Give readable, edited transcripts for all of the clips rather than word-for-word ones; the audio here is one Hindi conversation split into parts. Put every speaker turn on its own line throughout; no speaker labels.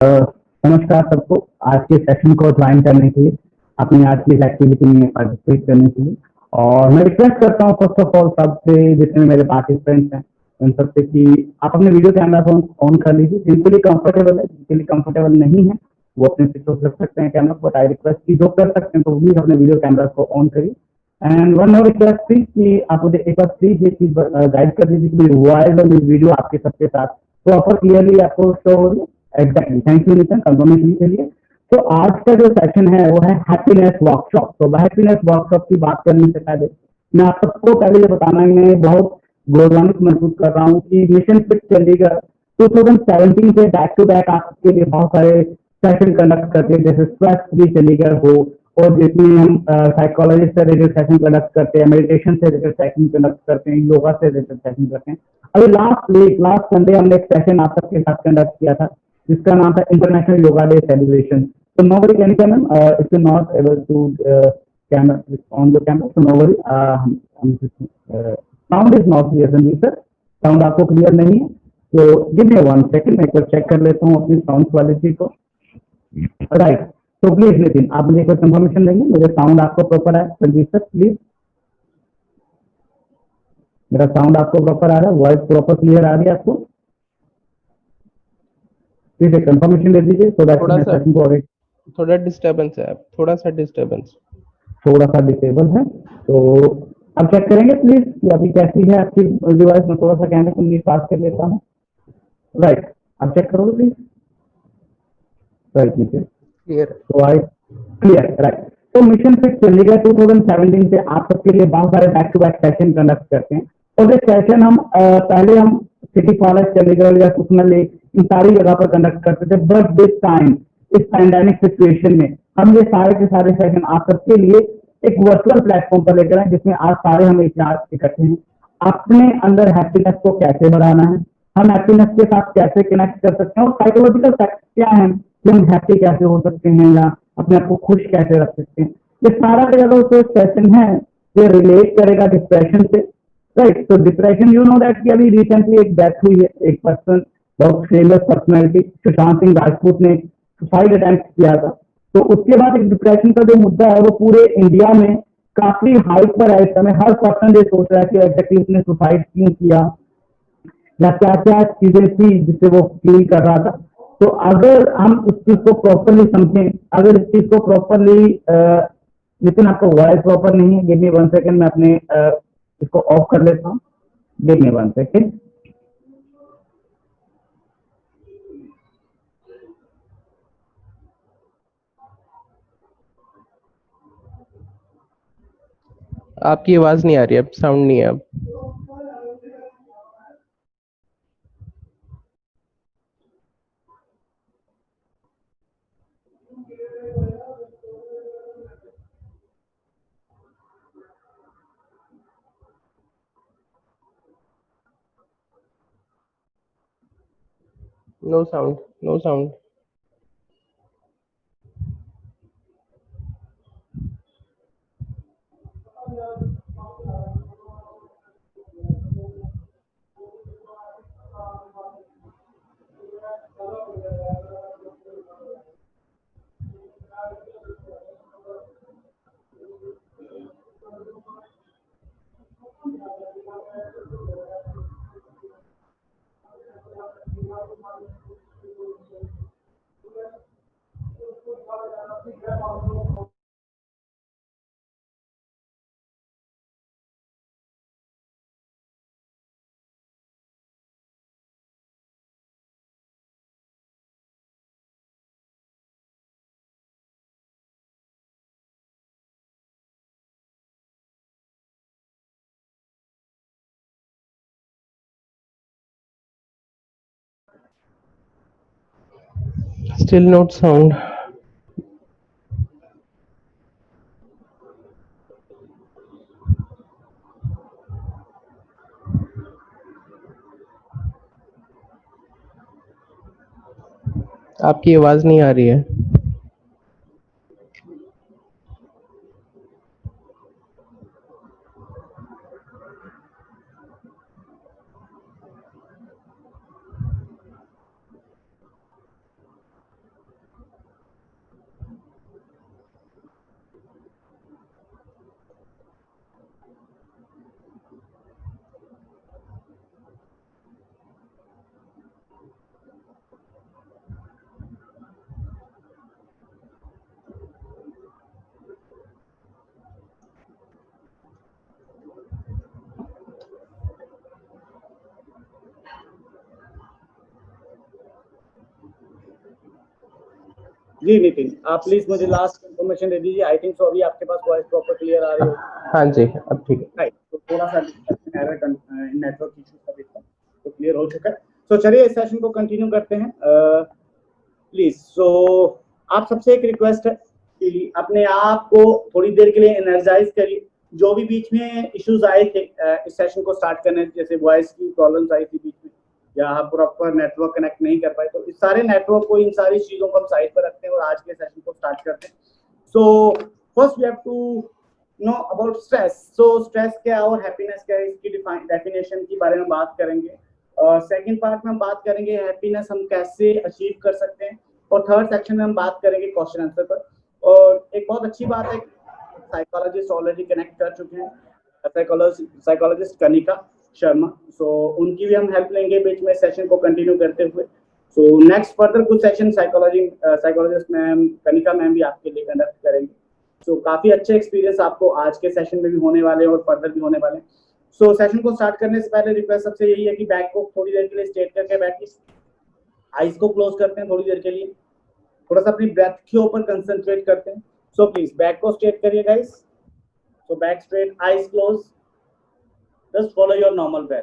अ, नमस्कार सबको। आज के सेशन को ज्वाइन करने के लिए, अपनी आज की इस एक्टिविटी में पार्टिसिपेट करने के लिए। और मैं रिक्वेस्ट करता हूँ फर्स्ट ऑफ ऑल सबसे, जितने मेरे पार्टिसिपेंट्स हैं उन सबसे, कि आप अपने वीडियो कैमरा को ऑन कर लीजिए। जिनके लिए कंफर्टेबल है, जिनके लिए कंफर्टेबल नहीं है, वो अपने से तो रख सकते हैं कैमरा, बट आई रिक्वेस्ट कि जो कर सकते हैं तो प्लीज अपने वीडियो कैमरा को ऑन करिए। एंड वन और रिक्वेस्ट थी कि आप मुझे एक बार प्लीज ये चीज गाइड कर दीजिए कि वॉइस और वीडियो आपके सबके साथ प्रॉपर क्लियरली आपको शो हो रही है। Exactly, thank you Nitin confirmation के लिए। तो आज का जो सेशन है वो है हैप्पीनेस वर्कशॉप। तो हैप्पीनेस वर्कशॉप की बात करने से पहले मैं आप सबको पहले ये बताना है, मैं बहुत गौरवान्वित महसूस कर रहा हूँ कि मिशन फिट चंडीगढ़ 2017 से बैक टू बैक आपके लिए बहुत सारे सेशन कंडक्ट करते हैं, जैसे स्ट्रेस फ्री चंडीगढ़ हो, और जिसमें हम साइकोलॉजिस्ट से रिलेटेड सेशन कंडक्ट करते हैं, मेडिटेशन से रिलेटेड सेशन कंडक्ट करते हैं, योगा से रिलेटेड सेशन करते हैं। अभी लास्ट संडे हमने एक सेशन आप सबके साथ कंडक्ट किया था, जिसका नाम था international yoga day celebration. So nobody can come in if you're not able to camera on the camera. So nobody. Sound is not clear, Sanjeev sir. Sound आपको क्लियर नहीं है, तो गिव मी वन सेकंड, मैं एक बार चेक कर लेता हूँ अपनी साउंड क्वालिटी को। राइट। तो प्लीज नितिन, आप मुझे कोई कंफर्मेशन देंगे मेरे साउंड आपको प्रॉपर है? संजीव सर प्लीज, मेरा साउंड आपको प्रॉपर आ रहा है, वॉइस प्रॉपर क्लियर आ रही है आपको? प्लीज एक कंफर्मेशन दे दीजिए सो दैट
थोड़ा
मैं
सा
सेशन को आगे।
थोड़ा डिस्टरबेंस है, थोड़ा सा डिस्टरबेंस।
थोड़ा सा डिसेबल है, तो अब चेक करेंगे प्लीज कि अभी कैसी है आपकी डिवाइस में। थोड़ा सा कैमरे को नीचे पास कर लेता हूँ। राइट, अब चेक करोगे प्लीज? राइट नीचे,
क्लियर है।
तो आई क्लियर। राइट। तो मिशन फिट चंडीगढ़ 2017 से आप सबके लिए बहुत सारे back to back session conduct करते हैं। और ये सेशन हम पहले हम सिटी कॉलेज चंडीगढ़ या सुखना लेक इन सारी जगह पर कंडक्ट करते थे, बट दिस टाइम इस पैंडेमिक सिचुएशन में हम ये सारे के सारे सेशन आप सबके लिए एक वर्चुअल प्लेटफॉर्म पर लेकर आए, जिसमें आज सारे हम एक साथ इकट्ठे हैं। अपने अंदर हैप्पीनेस को कैसे बढ़ाना है, हम हैप्पीनेस के साथ कैसे कनेक्ट कर सकते हैं, और साइकोलॉजिकल फैक्ट क्या है कि हम हैप्पी कैसे हो सकते हैं या अपने आप को खुश कैसे रख सकते हैं, ये सारा जो सेशन है ये रिलेट करेगा डिप्रेशन से। राइट। तो डिप्रेशन, यू नो दैट कि अभी रिसेंटली एक डेथ हुई है, एक पर्सन, बहुत फेमस पर्सनैलिटी सुशांत सिंह राजपूत ने सुसाइड अटेम्प्ट किया था। तो उसके बाद एक डिप्रेशन का जो मुद्दा है वो पूरे इंडिया में काफी हाइप पर है इस समय। हर पर्सन ये सोच रहा है कि एग्जैक्टली उसने सुसाइड क्यों किया या क्या क्या चीजें थी जिससे वो फील कर रहा था। तो अगर हम इस चीज को प्रॉपरली समझें, अगर इस चीज को प्रॉपरली, लेकिन आपका वॉइस प्रॉपर नहीं है, गिव मी वन सेकंड, मैं अपने इसको ऑफ कर लेता हूँ। Give me one second.
आपकी आवाज नहीं आ रही, अब साउंड नहीं है अब। No sound, no sound. Still not sound. आपकी आवाज नहीं आ रही है।
जी नितिन, आप प्लीज मुझे लास्ट इन्फॉर्मेशन दे दीजिए। आई थिंक सो अभी आपके पास वॉइस प्रॉपर क्लियर आ रही हो।
हाँ जी, अब ठीक है।
राइट, तो थोड़ा सा एरर नेटवर्क इशू का भी था, तो क्लियर हो चुका है। तो चलिए इस सेशन को कंटिन्यू करते हैं प्लीज। सो आप सबसे एक रिक्वेस्ट है कि अपने आप को थोड़ी देर के लिए एनर्जाइज करिए। जो भी बीच में इश्यूज आए थे इस सेशन को स्टार्ट करने, जैसे वॉइस की प्रॉब्लम्स आई थी बीच में, या आप प्रॉपर नेटवर्क कनेक्ट नहीं कर पाए, तो इस सारे नेटवर्क को, इन सारी चीजों को हम साइड पर रखते हैं और आज के सेशन को स्टार्ट करते हैं। So first we have to know about stress. So stress क्या है और हैप्पीनेस क्या है, इसकी डेफिनेशन के बारे में बात करेंगे। सेकंड पार्ट में हम बात करेंगे हैप्पीनेस हम कैसे अचीव कर सकते हैं, और थर्ड सेक्शन में हम बात करेंगे क्वेश्चन आंसर पर। और एक बहुत अच्छी बात है, साइकोलॉजिस्ट ऑलरेडी कनेक्ट कर चुके हैं, साइकोलॉजिस्ट कनिका शर्मा। सो उनकी भी हम हेल्प लेंगे बीच में सेशन को कंटिन्यू करते हुए। सो नेक्स्ट फर्दर कुछ session psychologist ma'am Kanika ma'am भी आपके लिए कंडक्ट करेंगे। सो काफी अच्छे एक्सपीरियंस आपको आज के सेशन में भी होने वाले हैं और फर्दर भी होने वाले हैं। सो सेशन को स्टार्ट करने से पहले रिक्वेस्ट सबसे यही है कि बैक को थोड़ी देर के लिए स्ट्रेट करके बैठिए, आईज को क्लोज करते हैं थोड़ी देर के लिए, थोड़ा सा अपनी ब्रेथ के ऊपर कंसंट्रेट करते हैं। सो प्लीज बैक को स्ट्रेट करिए guys. So back straight, eyes close, just follow your normal breath.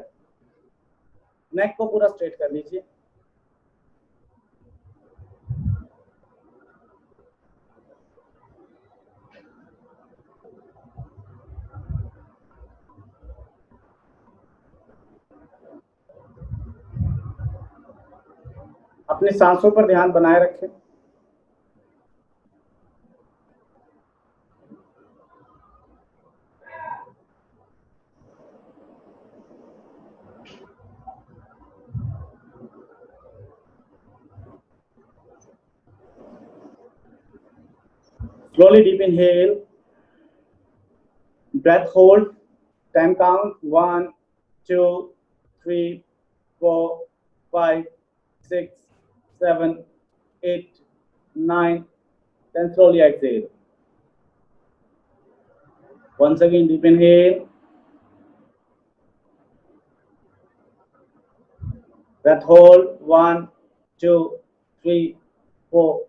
Neck को पूरा स्ट्रेट कर लीजिए। अपने सांसों पर ध्यान बनाए रखें। Slowly deep inhale, breath hold, 10 count, 1, 2, 3, 4, 5, 6, 7, 8, 9, then slowly exhale. Once again, deep inhale, breath hold, 1, 2, 3, 4,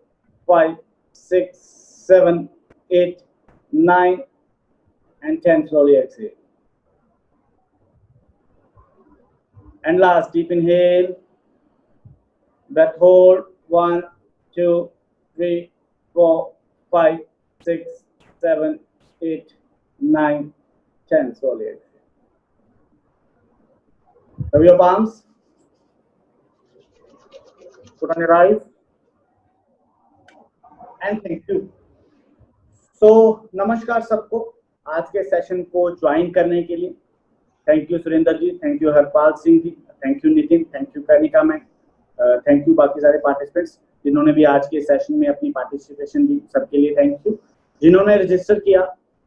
5, 6, 7, 8, 9, and 10, slowly exhale. And last, deep inhale, breath hold, 1, 2, 3, 4, 5, 6, 7, 8, 9, 10, slowly exhale. Have your palms, put on your eyes, and thank you. So, नमस्कार सबको आज के सेशन को ज्वाइन करने के लिए। Thank you Surendra ji, thank you Harpal Singh ji, thank you Nitin, thank you Kanika ma'am, thank you बाकी सारे पार्टिसिपेंट्स जिन्होंने भी आज के सेशन में अपनी पार्टिसिपेशन दी, सबके लिए थैंक यू। जिन्होंने रजिस्टर किया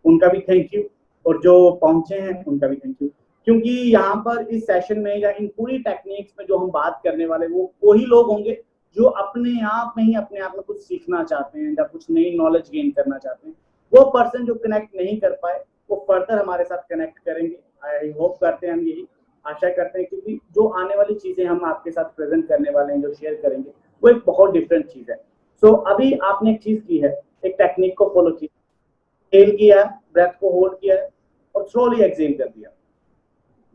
उनका भी थैंक यू, और जो पहुंचे हैं उनका भी थैंक यू, क्योंकि यहाँ पर इस सेशन में या इन पूरी टेक्निक्स में जो हम बात करने वाले वो वही लोग होंगे जो अपने आप में कुछ सीखना चाहते हैं या कुछ नई नॉलेज गेन करना चाहते हैं। वो पर्सन जो कनेक्ट नहीं कर पाए वो फर्दर हमारे साथ कनेक्ट करेंगे। आई होप करते हैं, हम यही आशा करते हैं, क्योंकि जो आने वाली चीजें हम आपके साथ प्रेजेंट करने वाले हैं, जो शेयर करेंगे, वो एक बहुत डिफरेंट चीज है। सो अभी आपने एक चीज की है, एक टेक्निक को फॉलो किया, इनहेल किया, ब्रेथ को होल्ड किया और स्लोली एक्सहेल कर दिया।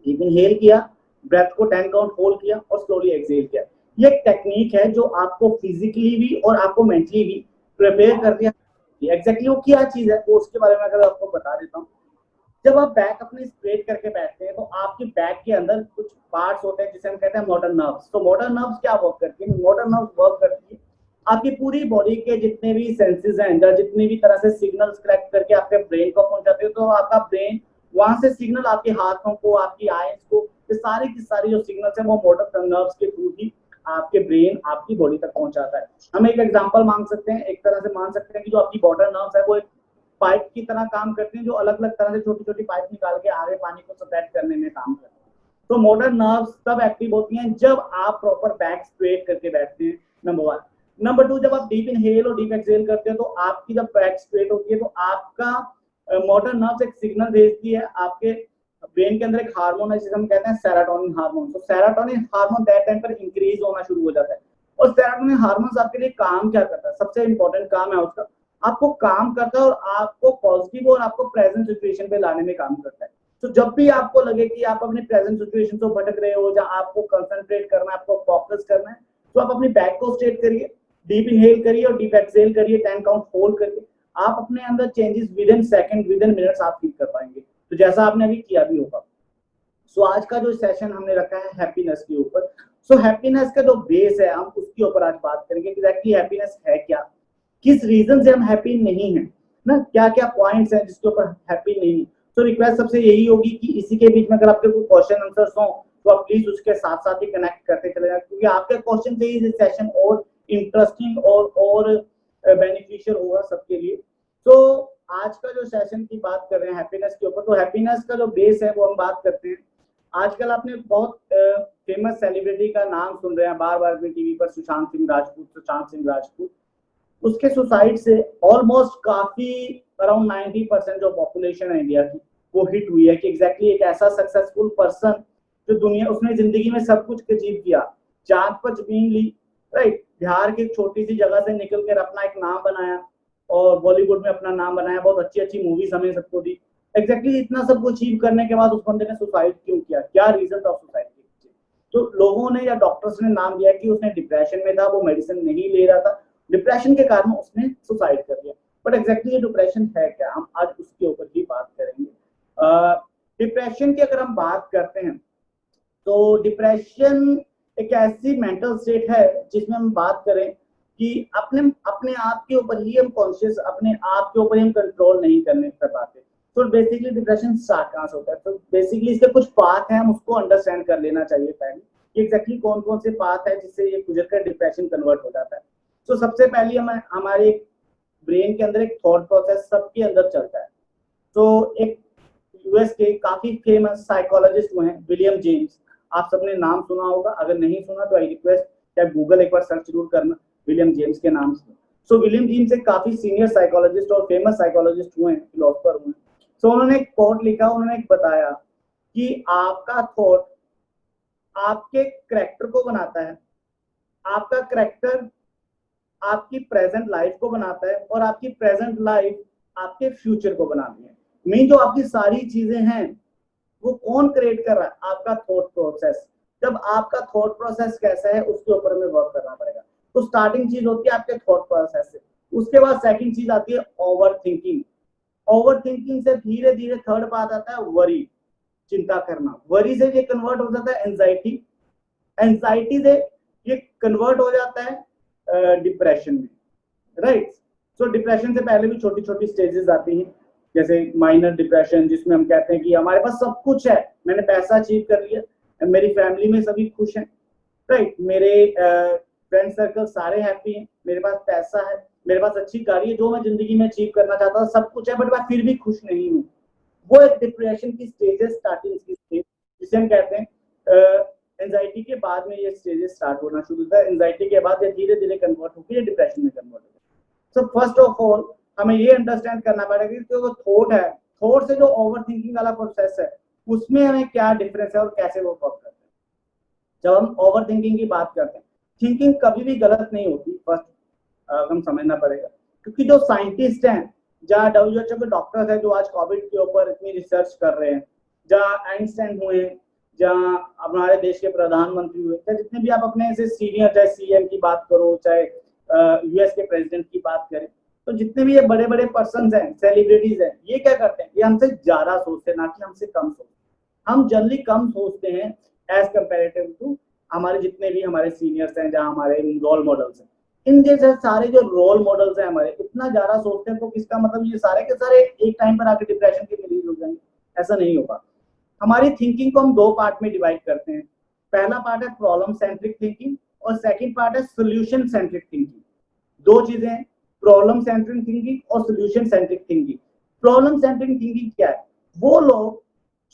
डीप इनहेल किया, ब्रेथ को 10 काउंट होल्ड किया और स्लोली एक्सहेल किया। ये एक टेक्निक है जो आपको फिजिकली भी और आपको मेंटली भी प्रिपेयर कर दिया। एग्जैक्टली वो क्या चीज है वो उसके बारे में अगर आपको बता देता हूँ। जब आप बैक अपने स्ट्रेट करके बैठते हैं तो आपके बैक के अंदर कुछ पार्ट्स होते हैं जिसे हम कहते हैं मोटर नर्व्स। तो मोटर नर्व्स क्या वर्क करती है? मोटर नर्व्स वर्क करती है आपकी पूरी बॉडी के जितने भी सेंसेस हैं, अंदर जितनी भी तरह से सिग्नल्स कलेक्ट करके आपके ब्रेन को पहुंचाते हो, तो आपका ब्रेन वहां से सिग्नल आपके हाथों को, आपकी आईज को, ये सारी की सारी जो सिग्नल्स हैं वो मोटर नर्व्स के थ्रू ही आपके ब्रेन, आपकी बॉडी तक पहुंचाता है। हम एक एग्जांपल मांग सकते हैं, एक तरह से मान सकते हैं कि जो आपकी मोटर नर्व्स है वो एक पाइप की तरह काम करते हैं, जो अलग अलग तरह से छोटी छोटी पाइप निकाल के आगे पानी को स्प्रेड करने में काम करते हैं। तो मोटर नर्व्स तब एक्टिव होती हैं जब आप प्रॉपर बैक स्ट्रेट करके बैठते हैं, नंबर 1। नंबर 2, जब आप डीप इनहेल और डीप एक्सहेल करते हैं तो आपकी जब बैक स्ट्रेट होती है तो आपका मोटर नर्व्स एक सिग्नल भेजती है आपके ब्रेन के अंदर, एक हार्मोन है जिसे हम कहते हैं सेरोटोनिन हार्मोन। तो सेरोटोनिन हार्मोन दैट टाइम पर इंक्रीज होना शुरू हो जाता है। और सेरोटोनिन हार्मोन आपके लिए काम क्या करता है, सबसे इंपॉर्टेंट काम है उसका, आपको काम करता है और आपको पॉजिटिव और आपको प्रेजेंट सिचुएशन पे लाने में काम करता है। तो जब भी आपको लगे कि आप अपने प्रेजेंट सिचुएशन से भटक रहे हो, जहां आपको कंसंट्रेट करना है, आपको फोकस करना है, तो आप अपनी बैक को स्ट्रेट करिए, डीप इनहेल करिए और डीप एक्सहेल करिए, 10 काउंट होल्ड करके आप अपने अंदर changes with in second, with in minutes आप फील कर पाएंगे। तो जैसा आपने अभी किया भी होगा। सो आज का जो सेशन हमने रखा है हैप्पीनेस के ऊपर। सो हैप्पीनेस का जो बेस है हम उसके ऊपर आज बात करेंगे कि एग्जैक्टली हैप्पीनेस है क्या, किस रीजन से हम हैप्पी नहीं हैं ना, क्या क्या पॉइंट्स हैं जिसके ऊपर हैप्पी नहीं है। तो रिक्वेस्ट सबसे यही होगी कि इसी के बीच में अगर आपके कोई क्वेश्चन आंसर्स हो तो आप प्लीज उसके साथ साथ ही कनेक्ट करते चले जाए, क्योंकि आपके क्वेश्चन से ही सेशन और इंटरेस्टिंग और बेनिफिशियल होगा सबके लिए। तो आज का जो सेशन की बात कर रहे हैं हैप्पीनेस के ऊपर, तो हैप्पीनेस का जो बेस है वो हम बात करते हैं। आजकल आपने बहुत फेमस सेलिब्रिटी का नाम सुन रहे हैं बार बार भी टीवी पर, सुशांत सिंह राजपूत। उसके सुसाइड से ऑलमोस्ट काफी अराउंड 90% जो पॉपुलेशन है इंडिया की वो हिट हुई है कि एग्जैक्टली एक ऐसा सक्सेसफुल पर्सन जो दुनिया, उसने जिंदगी में सब कुछ अचीव किया, चांद पर जमीन ली, राइट, बिहार की एक छोटी सी जगह से निकल कर अपना एक नाम बनाया और बॉलीवुड में अपना नाम बनाया, बहुत अच्छी अच्छी मूवीज हमें सबको दी। एग्जैक्टली इतना सब कुछ अचीव करने के बाद उस बंदे ने सुसाइड क्यों किया, क्या रीजन था सुसाइड के पीछे? तो लोगों ने या डॉक्टर्स ने नाम दिया कि उसने डिप्रेशन में था, वो मेडिसिन नहीं ले रहा था, डिप्रेशन के कारण उसने सुसाइड कर लिया। बट एग्जैक्टली ये डिप्रेशन है क्या, हम आज उसके ऊपर ही बात करेंगे। डिप्रेशन की अगर हम बात करते हैं तो डिप्रेशन एक ऐसी मेंटल स्टेट है जिसमें हम बात करें कि अपने आप के ऊपर ही हम कॉन्शियस, अपने आप के ऊपर ही हम कंट्रोल नहीं करने कर पाते। तो बेसिकली डिप्रेशन स्टार्ट कहाँ से होता है? तो बेसिकली इसके कुछ पाथ हैं, हम उसको अंडरस्टैंड कर लेना चाहिए पहले कि एग्जैक्टली कौन कौन से पाथ है जिससे ये गुजर कर डिप्रेशन कन्वर्ट हो जाता है। तो सबसे पहले हमारे ब्रेन के अंदर एक थॉट प्रोसेस सबके अंदर चलता है। तो एक यूएस के काफी फेमस साइकोलॉजिस्ट हुए हैं विलियम जेम्स, आप सबने नाम सुना होगा, अगर नहीं सुना तो आई रिक्वेस्ट क्या गूगल एक बार सर्च जरूर करना विलियम जेम्स के नाम से। सो विलियम जेम्स एक काफी सीनियर साइकोलॉजिस्ट और फेमस साइकोलॉजिस्ट हुए हैं, फिलोसफर हुए हैं। सो उन्होंने एक कोट लिखा, उन्होंने एक बताया कि आपका थॉट आपके करैक्टर को बनाता है, आपका करैक्टर आपकी प्रेजेंट लाइफ को बनाता है और आपकी प्रेजेंट लाइफ आपके फ्यूचर को बनाती है। मीन जो आपकी सारी चीजें हैं वो कौन क्रिएट कर रहा है? आपका थॉट प्रोसेस। जब आपका थॉट प्रोसेस कैसा है उसके ऊपर हमें वर्क करना पड़ेगा। तो स्टार्टिंग चीज होती है आपके थॉट प्रोसेस से, उसके बाद सेकंड चीज आती है ओवर थिंकिंग। ओवर थिंकिंग से धीरे धीरे थर्ड बात आता है वरी, चिंता करना। वरी से ये कन्वर्ट हो जाता है एंजाइटी, एंजाइटी से ये कन्वर्ट हो जाता है डिप्रेशन में, राइट। सो डिप्रेशन से पहले भी छोटी छोटी स्टेजेस आती हैं, जैसे माइनर डिप्रेशन जिसमें हम कहते हैं कि हमारे पास सब कुछ है, मैंने पैसा अचीव कर लिया, मेरी फैमिली में सभी खुश हैं, राइट, मेरे फ्रेंड सर्कल सारे हैप्पी हैं, मेरे पास पैसा है, मेरे पास अच्छी गाड़ी है, जो मैं जिंदगी में अचीव करना चाहता था सब कुछ है, बट मैं फिर भी खुश नहीं हूँ। वो एक डिप्रेशन की स्टेजेस, स्टार्टिंग की स्टेज जिसे हम कहते हैं एंजाइटी के बाद में ये स्टेजेस स्टार्ट होना शुरू होता है। एंजाइटी के बाद ये धीरे धीरे कन्वर्ट होकर डिप्रेशन में कन्वर्ट होता है। सो फर्स्ट ऑफ ऑल हमें ये अंडरस्टैंड करना पड़ेगा कि जो थॉट है, थॉट से जो ओवर थिंकिंग वाला प्रोसेस है उसमें हमें क्या डिफरेंस है और कैसे वो वर्क करते हैं। जब हम ओवर थिंकिंग की बात करते हैं, थिंकिंग कभी भी गलत नहीं होती, फर्स्ट हम समझना पड़ेगा, क्योंकि जो साइंटिस्ट हैं, जहाँ WHO के डॉक्टर्स हैं जो आज कोविड के ऊपर इतनी रिसर्च कर रहे हैं, जहाँ आइंस्टाइन हुए, जहाँ हमारे देश के प्रधानमंत्री हुए, चाहे जितने भी आप अपने से सीनियर, चाहे CM की बात करो, चाहे US के प्रेसिडेंट की बात करें, तो जितने भी ये बड़े बड़े पर्सन हैं, सेलिब्रिटीज हैं, ये क्या करते हैं, ये हमसे ज्यादा सोचते हैं, ना कि हमसे कम सोचते। हम जनरली कम सोचते हैं एज कंपेरेटिव टू हमारे जितने भी हमारे सीनियर्स हैं, जहाँ हमारे रोल मॉडल्स हैं। इन जैसे सारे जो रोल मॉडल्स हैं हमारे इतना ज्यादा सोचते हैं, तो किसका मतलब ये सारे के सारे एक टाइम पर आके डिप्रेशन के मरीज हो जाएंगे? ऐसा नहीं होगा। हमारी थिंकिंग को हम दो पार्ट में डिवाइड करते हैं। पहला पार्ट है प्रॉब्लम सेंट्रिक थिंकिंग और सेकंड पार्ट है सोल्यूशन सेंट्रिक थिंकिंग। दो चीजें हैं, प्रॉब्लम सेंट्रिक थिंकिंग और solution centric thinking. Problem centric thinking क्या है? वो लोग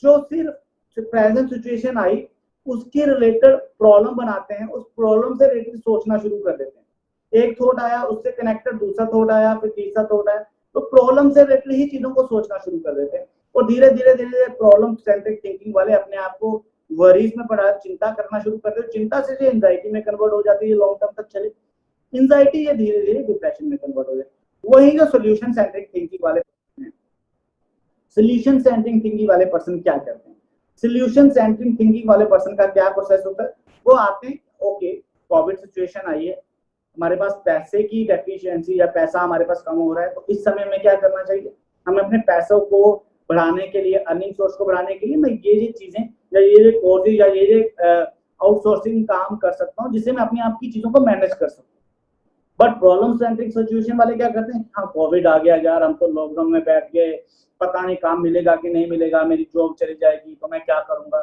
जो सिर्फ प्रेजेंट सिचुएशन आई उसके रिलेटेड प्रॉब्लम बनाते हैं, उस प्रॉब्लम से रिलेटेड सोचना शुरू कर देते हैं। एक थॉट आया, उससे कनेक्टेड दूसरा थॉट आया, फिर तीसरा थॉट आया, तो प्रॉब्लम से रिलेटेड ही चीजों को सोचना शुरू कर देते हैं और धीरे धीरे प्रॉब्लम सेंट्रिक थिंकिंग वाले अपने आप को वरीज में पड़ा, चिंता करना शुरू करते हो, चिंता से जो एंजाइटी में कन्वर्ट हो जाती है, लॉन्ग टर्म तक चले, एंजाइटी ये धीरे धीरे डिप्रेशन में कन्वर्ट हो जाए। वही जो सोल्यूशन सेंट्रिक थिंकिंग वाले हैं, सोल्यूशन सेंट्रिक थिंकिंग वाले पर्सन क्या करते हैं? सोल्यूशन सेंट्रिक थिंकिंग वाले पर्सन का क्या प्रोसेस होता है? वो आते हैं, ओके कोविड सिचुएशन आई है, हमारे पास पैसे की डेफिशिएंसी या पैसा हमारे पास कम हो रहा है, तो इस समय में क्या करना चाहिए? हमें अपने पैसों को बढ़ाने के लिए, अर्निंग सोर्स को बढ़ाने के लिए मैं ये चीजें या ये कोर्सेज या ये आउटसोर्सिंग काम कर सकता हूँ, जिससे मैं अपनी आप की चीजों को मैनेज कर सकूँ। बट प्रॉब्लम सेंट्रिक सिचुएशन वाले क्या करते हैं? हाँ कोविड आ गया यार, हम तो लॉकडाउन में बैठ गए, पता नहीं काम मिलेगा कि नहीं मिलेगा, मेरी जॉब चली जाएगी तो मैं क्या करूंगा।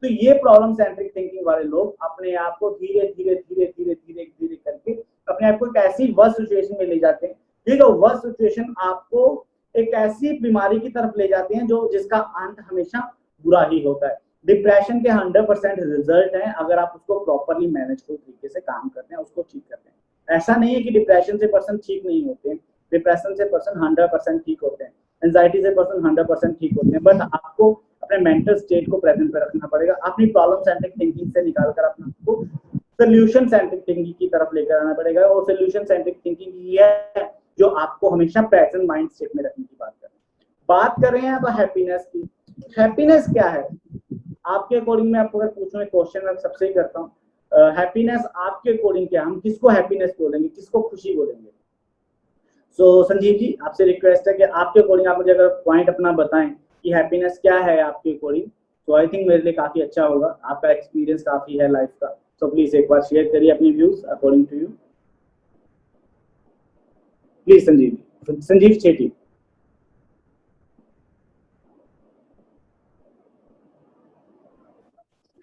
तो ये प्रॉब्लम सेंट्रिक थिंकिंग वाले लोग अपने आप को धीरे धीरे धीरे धीरे धीरे धीरे करके अपने आप को एक ऐसी वर्स्ट सिचुएशन में ले जाते हैं, ठीक है। वर्स्ट सिचुएशन आपको एक ऐसी बीमारी की तरफ ले जाते हैं जो जिसका अंत हमेशा बुरा ही होता है। डिप्रेशन के 100% रिजल्ट है अगर आप उसको प्रॉपरली मैनेजफुल तरीके से काम करते हैं, उसको ठीक करते हैं। ऐसा नहीं है कि डिप्रेशन से पर्सन ठीक नहीं होते हैं, डिप्रेशन से पर्सन 100% ठीक होते हैं, एंजाइटी से पर्सन 100% ठीक होते हैं, बट आपको अपने मेंटल स्टेट को प्रेजेंट पे रखना पड़ेगा, अपनी प्रॉब्लम सेंट्रिक थिंकिंग से निकाल कर अपने आपको सोल्यूशन सेंट्रिक थिंकिंग की तरफ लेकर आना पड़ेगा। और सोल्यूशन सेंट्रिक थिंकिंग ये है जो आपको हमेशा प्रेजेंट माइंड स्टेट में रखने की बात कर रहे हैं। तो हैप्पीनेस की, हैप्पीनेस क्या है आपके अकॉर्डिंग? मैं आपको अगर पूछूं, एक क्वेश्चन मैं सबसे ही करता हूँ, हैप्पीनेस आपके अकॉर्डिंग क्या? हम किसको हैप्पीनेस बोलेंगे, किसको खुशी बोलेंगे? सो संजीव जी आपसे रिक्वेस्ट है कि आपके अकॉर्डिंग आप मुझे अगर पॉइंट अपना बताएं कि हैप्पीनेस क्या है आपके अकॉर्डिंग, तो आई थिंक मेरे लिए काफी अच्छा होगा, आपका एक्सपीरियंस काफी है लाइफ का। सो प्लीज एक बार शेयर करिए अपनी views according to you, please Sanjeev Chheti.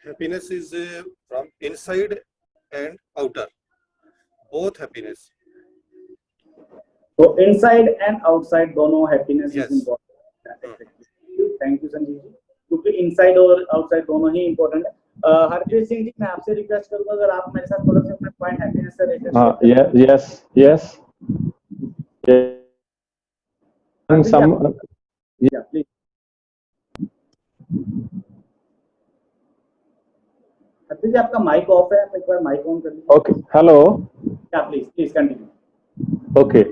Happiness is from inside and outer, both happiness.
तो इनसाइड एंड आउटसाइड दोनों happiness is
Yes.
Important. Thank you Sanjeev ji, क्योंकि इनसाइड और आउटसाइड दोनों ही इम्पोर्टेंट है। हरप्रीत सिंह जी मैं आपसे रिक्वेस्ट करूंगा अगर आप मेरे साथ थोड़ा सा अपने पॉइंट हैप्पीनेस से रिलेटेड प्लीज। हरप्रीत जी आपका माइक ऑफ है, आप एक बार माइक ऑन कर लीजिए।
Okay. Hello.
Please continue.
Okay.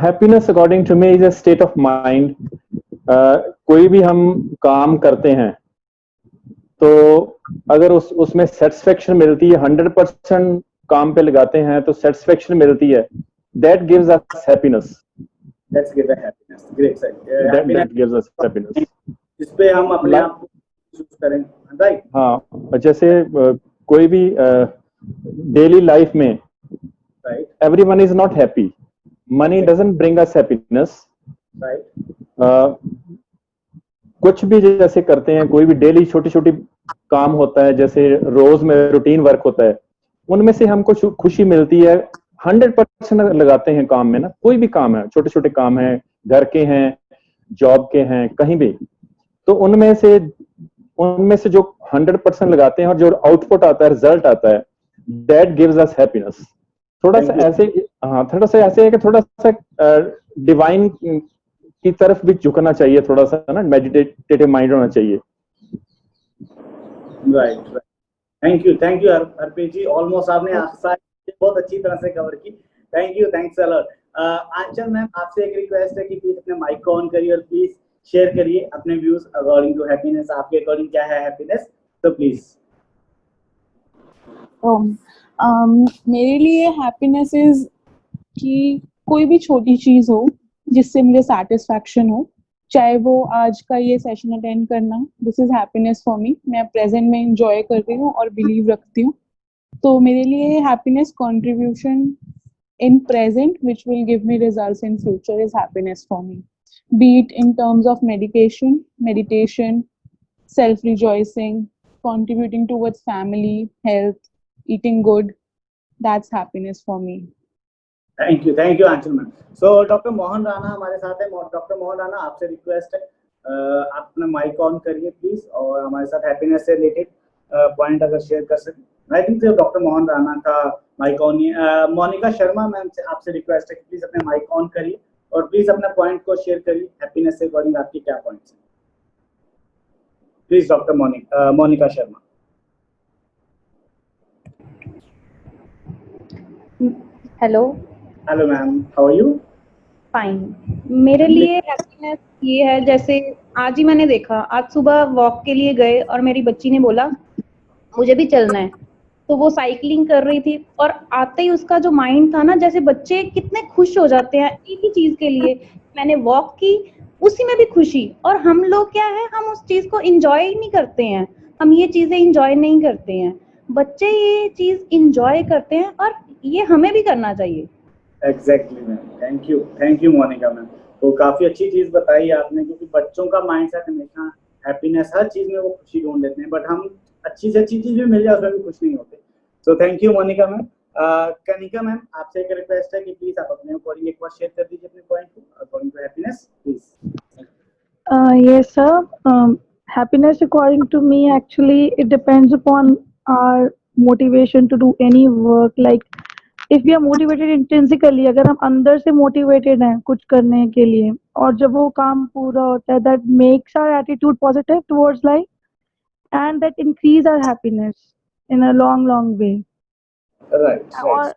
Happiness according to me is a state of mind. कोई भी हम काम करते हैं तो अगर उसमें सेटिस्फेक्शन मिलती है, 100% काम पे लगाते हैं तो सेटिस्फेक्शन मिलती है, that gives us happiness.
Let's give the happiness. Great sir.
That gives us happiness.
जिस पे हम अपने आप को महसूस करें, राइट?
हाँ, जैसे कोई भी डेली लाइफ में
right
everyone is not happy. Money doesn't bring us happiness.
Right
कुछ भी जैसे करते हैं, कोई भी डेली छोटी छोटी काम होता है, जैसे रोज में रूटीन वर्क होता है, उनमें से हमको खुशी मिलती है। 100% लगाते हैं काम में ना, कोई भी काम है, छोटे छोटे काम है, घर के हैं, जॉब के हैं, कहीं भी, तो उनमें से जो 100% लगाते हैं और जो आउटपुट आता है, रिजल्ट आता है, दैट गिव्स अस हैप्पीनेस। थोड़ा सा ऐसे है कि थोड़ा सा डिवाइन की तरफ भी झुकना चाहिए, थोड़ा सा ना मेडिटेटिव माइंड होना चाहिए।
Right. Thank you Harpreet ji, almost आपने बहुत अच्छी तरह से कवर की। Thanks a lot. Aanchal ma'am आपसे एक रिक्वेस्ट है कि प्लीज अपने माइक को ऑन करिए और प्लीज शेयर करिए अपने व्यूज अकॉर्डिंग टू हैप्पीनेस। आपके अकॉर्डिंग क्या है हैप्पीनेस, तो प्लीज।
मेरे लिए हैप्पीनेस इज कि कोई भी छोटी चीज हो जिससे मुझे सेटिस्फैक्शन हो, चाहे वो आज का ये सेशन अटेंड करना, this is happiness for me. मैं प्रेजेंट में एंजॉय करती हूँ और बिलीव रखती हूँ, तो मेरे लिए happiness contribution in present which will give me results in future is happiness for me, be it in terms of meditation, self rejoicing, contributing towards family, health, eating good. That's happiness for me.
Thank you Aanchal ma'am. So doctor Mohan Rana हमारे साथ है। डॉक्टर मोहन राणा आपसे रिक्वेस्ट है आप अपना माइक ऑन करिए प्लीज और हमारे साथ हैप्पीनेस से रिलेटेड पॉइंट अगर शेयर कर सकें। I think doctor Mohan Rana का माइक ऑन है। मोनिका शर्मा मैम से आपसे रिक्वेस्ट है कि प्लीज अपने माइक ऑन करिए और प्लीज अपने पॉइंट को शेयर करिए। हैप्पीनेस से अकॉर्डिंग आपके क्या पॉइंट्स हैं? Please doctor Monika Sharma.
Hello
hello ma'am, how are you?
Fine. मेरे लिए हैप्पीनेस ये है, जैसे आज ही मैंने देखा, आज सुबह वॉक के लिए गए और मेरी बच्ची ने बोला मुझे भी चलना है, तो वो साइकिलिंग कर रही थी और आते ही उसका जो माइंड था ना, जैसे बच्चे कितने खुश हो जाते हैं एक ही चीज के लिए, मैंने वॉक की, उसी में भी खुशी। और हम लोग क्या है, हम उस चीज को इंजॉय ही नहीं करते हैं, हम ये चीजें इंजॉय नहीं करते हैं, बच्चे ये चीज इंजॉय करते हैं और ये हमें भी करना चाहिए।
Exactly ma'am, thank you Monika ma'am. तो काफी अच्छी चीज बताई आपने, क्योंकि बच्चों का माइंडसेट हमेशा हैप्पीनेस, हर चीज में वो खुशी ढूंढ लेते हैं, बट हम अच्छी से अच्छी चीज भी मिल जाए उसमें भी खुश नहीं होते। So thank you Monika ma'am. Kanika ma'am, आपसे एक रिक्वेस्ट है कि प्लीज आप अपने अकॉर्डिंग एक बार शेयर कर दीजिए अपने पॉइंट को according to happiness, please.
Yes, sir. Happiness, according to me, actually, it depends upon our motivation to do any work. Like, if we are motivated intrinsically, अगर हम अंदर से motivated हैं कुछ करने के लिए, और जब वो काम पूरा होता है, that makes our attitude positive towards life, and that increase our happiness in a long way.
Right.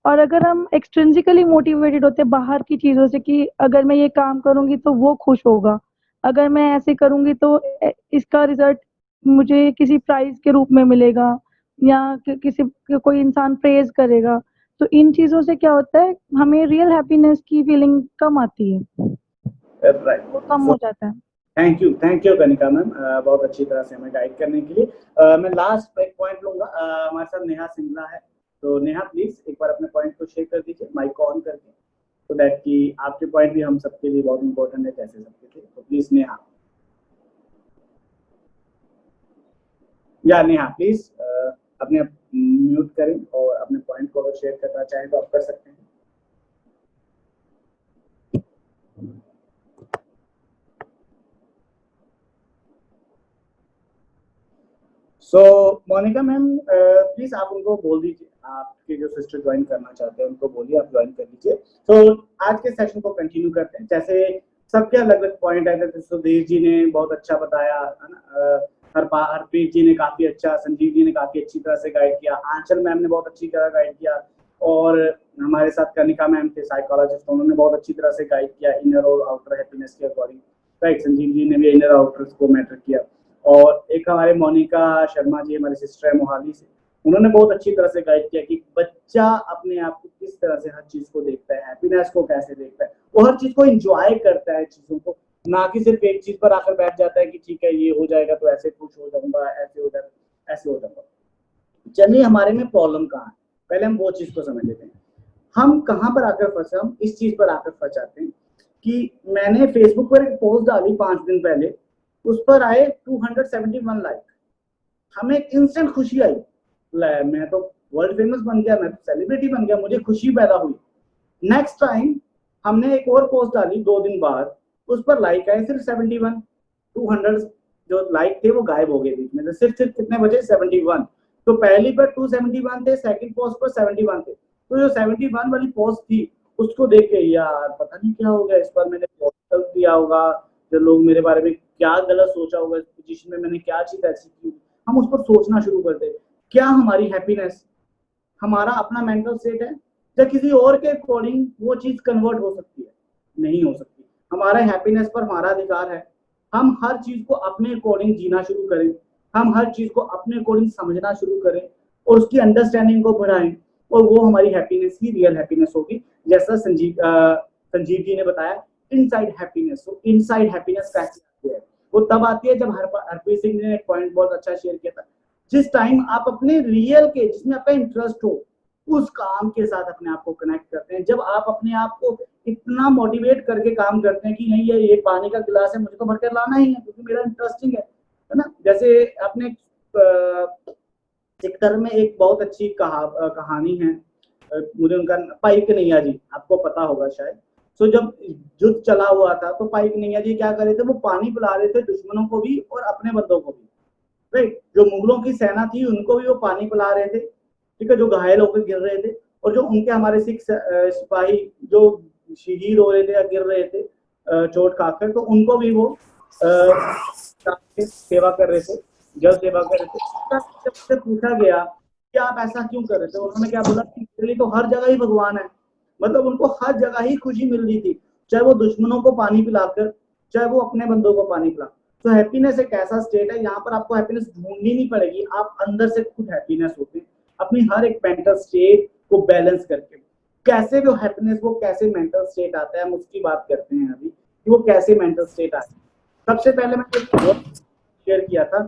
और अगर हम एक्सट्रिंसिकली मोटिवेटेड होते हैं बाहर की चीज़ों से कि अगर मैं ये काम करूंगी तो वो खुश होगा, अगर मैं ऐसे करूंगी तो इसका रिजल्ट मुझे किसी प्राइज के रूप में मिलेगा, या कोई इंसान प्रेज करेगा, तो इन चीज़ों से क्या होता है, हमें रियल हैप्पीनेस की फीलिंग कम आती है,
राइट,
वो कम हो जाता है।
थैंक यू कनिका मैम, बहुत अच्छी तरह से हमें गाइड करने के लिए। मैं लास्ट एक पॉइंट लूंगा, हमारे साथ नेहा सिंगला है, तो नेहा प्लीज एक बार अपने पॉइंट को शेयर कर दीजिए माइक को ऑन करके, तो दैट कि आपके पॉइंट भी हम सबके लिए बहुत इंपॉर्टेंट है जैसे सबके थे। तो प्लीज नेहा, नेहा प्लीज अपने म्यूट करें और अपने पॉइंट को अगर शेयर करना चाहें तो आप कर सकते हैं। सो मोनिका मैम, प्लीज आप उनको बोल दीजिए, आपके जो सिस्टर ज्वाइन करना चाहते हैं उनको बोलिए आप ज्वाइन कर लीजिए। तो आज के सेशन को कंटिन्यू करते हैं, जैसे सबके अलग अलग पॉइंट आए थे, सुधीर जी ने बहुत अच्छा बताया है ना, हरप्रीत जी ने काफी अच्छा, संजीव जी ने काफी अच्छी तरह से गाइड किया, आंचल मैम ने बहुत अच्छी तरह गाइड किया, और हमारे साथ कनिका मैम थे साइकोलॉजिस्ट, उन्होंने बहुत अच्छी तरह से गाइड किया इनर और आउटर हैप्पीनेस के अकॉर्डिंग। राइट, संजीव जी ने भी इनर आउटर को मैटर किया, और एक हमारे मोनिका शर्मा जी हमारी सिस्टर है मोहाली से, उन्होंने बहुत अच्छी तरह से गाइड किया कि बच्चा अपने आप को किस तरह से हर चीज को देखता है, हैप्पीनेस को कैसे देखता है, वो हर चीज को एंजॉय करता है चीजों को, ना कि सिर्फ एक चीज पर आकर बैठ जाता है कि ठीक है ये हो जाएगा तो ऐसे खुश हो जाऊंगा, ऐसे हो जाऊंगा। चलिए हमारे में प्रॉब्लम कहाँ है, पहले हम वो चीज को समझ लेते हैं। हम कहाँ पर आकर फंसे, हम इस चीज पर आकर फंस जाते हैं कि मैंने फेसबुक पर एक पोस्ट डाली 5 दिन पहले, उस पर आए 271 लाइक, हमें इंस्टेंट खुशी आई, मैं तो वर्ल्ड फेमस बन गया, मैं तो सेलिब्रिटी बन गया, मुझे खुशी पैदा हुई। नेक्स्ट टाइम हमने एक और पोस्ट डाली 2 दिन बाद, उस पर लाइक आए सिर्फ 71, 200 जो लाइक थे वो गायब हो गए बीच में, सिर्फ कितने बचे 71। तो पहली पर 271 थे, सेकंड पोस्ट पर 71 थे, तो जो 71 वाली पोस्ट थी उसको देख के यार पता नहीं क्या हो गया, इस पर मैंने पोस्ट कर दिया होगा, जो लोग मेरे बारे में क्या गलत सोचा होगा, इस पोजीशन में मैंने क्या चीज ऐसी की, हम उस पर सोचना शुरू करते हैं। क्या हमारी हैप्पीनेस हमारा अपना मेंटल स्टेट है, या किसी और के अकॉर्डिंग वो चीज कन्वर्ट हो सकती है? नहीं हो सकती। हमारा हैप्पीनेस पर हमारा अधिकार है, हम हर चीज को अपने अकॉर्डिंग जीना शुरू करें, हम हर चीज को अपने अकॉर्डिंग समझना शुरू करें और उसकी अंडरस्टैंडिंग को बढ़ाएं, और वो हमारी हैप्पीनेस ही रियल हैप्पीनेस होगी। जैसा संजीव जी ने बताया इनसाइड हैप्पीनेस, तो इनसाइड हैप्पीनेस कैसे आती है? वो तब आती है जब हरप्रीत सिंह ने एक पॉइंट बहुत अच्छा शेयर किया था, जिस टाइम आप अपने रियल के, जिसमें आपका इंटरेस्ट हो, उस काम के साथ अपने आप को कनेक्ट करते हैं, जब आप अपने आप को इतना मोटिवेट करके काम करते हैं कि नहीं ये पानी का गिलास है, मुझे तो भरकर लाना ही है क्योंकि मेरा इंटरेस्टिंग है ना। जैसे अपने एक तरह में एक बहुत अच्छी कहानी है, मुझे उनका पाई कन्हैया जी, आपको पता होगा शायद। सो जब युद्ध चला हुआ था तो पाई कन्हैया जी क्या कर रहे थे, वो पानी पिला रहे थे दुश्मनों को भी और अपने बंदों को भी। राइट, जो मुगलों की सेना थी उनको भी वो पानी पिला रहे थे, ठीक है, जो घायल होकर गिर रहे थे, और जो उनके हमारे सिख सिपाही जो शहीद हो रहे थे या गिर रहे थे चोट खाकर, तो उनको भी वो सेवा कर रहे थे, जल सेवा कर रहे थे, जब से पूछा गया कि आप ऐसा क्यों कर रहे थे, उन्होंने क्या बोला कि मेरे लिए तो हर जगह ही भगवान है। मतलब उनको हर जगह ही खुशी मिल रही थी, चाहे वो दुश्मनों को पानी पिलाकर, चाहे वो अपने बंदों को पानी पिला। तो हैप्पीनेस एक ऐसा स्टेट है, यहाँ पर आपको हैप्पीनेस ढूंढनी नहीं पड़ेगी, आप अंदर से खुद हैप्पीनेस होते हैं अपनी हर एक मेंटल स्टेट को बैलेंस करके। कैसे वो हैप्पीनेस, वो कैसे मेंटल स्टेट आता है, हम उसकी बात करते हैं अभी कि वो कैसे मेंटल स्टेट आता है। सबसे पहले मैं शेयर किया था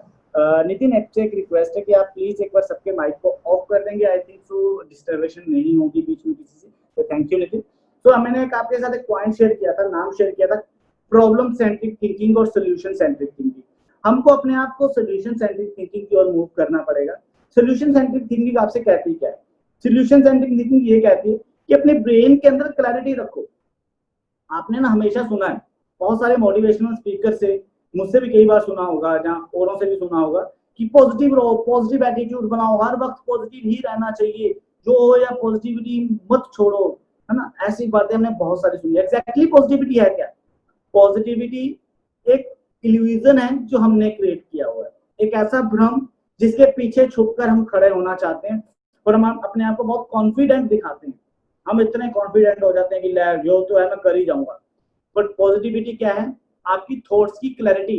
नितिन, आपसे एक रिक्वेस्ट है कि आप प्लीज एक बार सबके माइक को ऑफ कर देंगे, आई थिंक सो डिस्टर्बेशन नहीं होगी बीच में किसी से। तो थैंक यू नितिन। तो मैंने आपके साथ एक पॉइंट शेयर किया था, नाम शेयर किया था, प्रॉब्लम सेंट्रिक थिंकिंग और सोल्यूशन सेंट्रिक थिंकिंग। हमको अपने आप को सोल्यूशन सेंट्रिक थिंकिंग की ओर मूव करना पड़ेगा। सोल्यूशन सेंट्रिक थिंकिंग आपसे कहती क्या है? सोल्यूशन सेंट्रिक थिंकिंग ये कहती है कि अपने ब्रेन के अंदर क्लैरिटी रखो। आपने ना हमेशा सुना है बहुत सारे मोटिवेशनल स्पीकर से, मुझसे भी कई बार सुना होगा, जहाँ औरों से भी सुना होगा कि पॉजिटिव रहो, पॉजिटिव एटीट्यूड बनाओ, हर वक्त पॉजिटिव ही रहना चाहिए, जो हो या पॉजिटिविटी मत छोड़ो, है ना। ऐसी बातें हमने बहुत सारी सुनी। एग्जैक्टली पॉजिटिविटी है क्या? पॉजिटिविटी एक इल्यूजन है जो हमने क्रिएट किया हुआ है, एक ऐसा भ्रम जिसके पीछे छुपकर हम खड़े होना चाहते हैं और हम अपने आप को बहुत कॉन्फिडेंट दिखाते हैं। हम इतने कॉन्फिडेंट हो जाते हैं कि ले जो तो है मैं कर ही जाऊंगा। बट पॉजिटिविटी क्या है? आपकी थॉट्स की क्लैरिटी,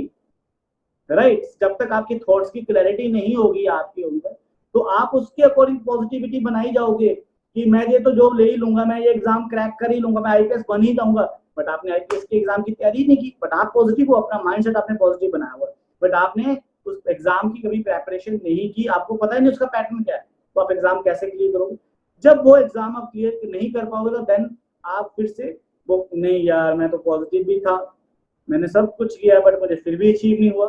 राइट। जब तक आपकी थॉट्स की क्लैरिटी नहीं होगी आपके अंदर, तो आप उसके अकॉर्डिंग पॉजिटिविटी बनाई जाओगे कि मैं ये तो जॉब ले ही लूंगा, मैं ये एग्जाम क्रैक कर ही लूंगा, मैं आईपीएस बन ही जाऊंगा। बट आपने आईपीएस के एग्जाम की तैयारी नहीं की, बट आप पॉजिटिव हो, अपना माइंडसेट आपने पॉजिटिव बनाया हुआ है, बट आपने उस एग्जाम की कभी प्रेपरेशन नहीं की, आपको पता ही नहीं उसका पैटर्न क्या है, तो आप एग्जाम कैसे क्लियर करोगे? जब वो एग्जाम आप क्लियर नहीं कर पाओगे तो देन आप फिर से वो नहीं यार मैं तो पॉजिटिव भी था, मैंने सब कुछ किया बट मुझे फिर भी अचीव नहीं हुआ,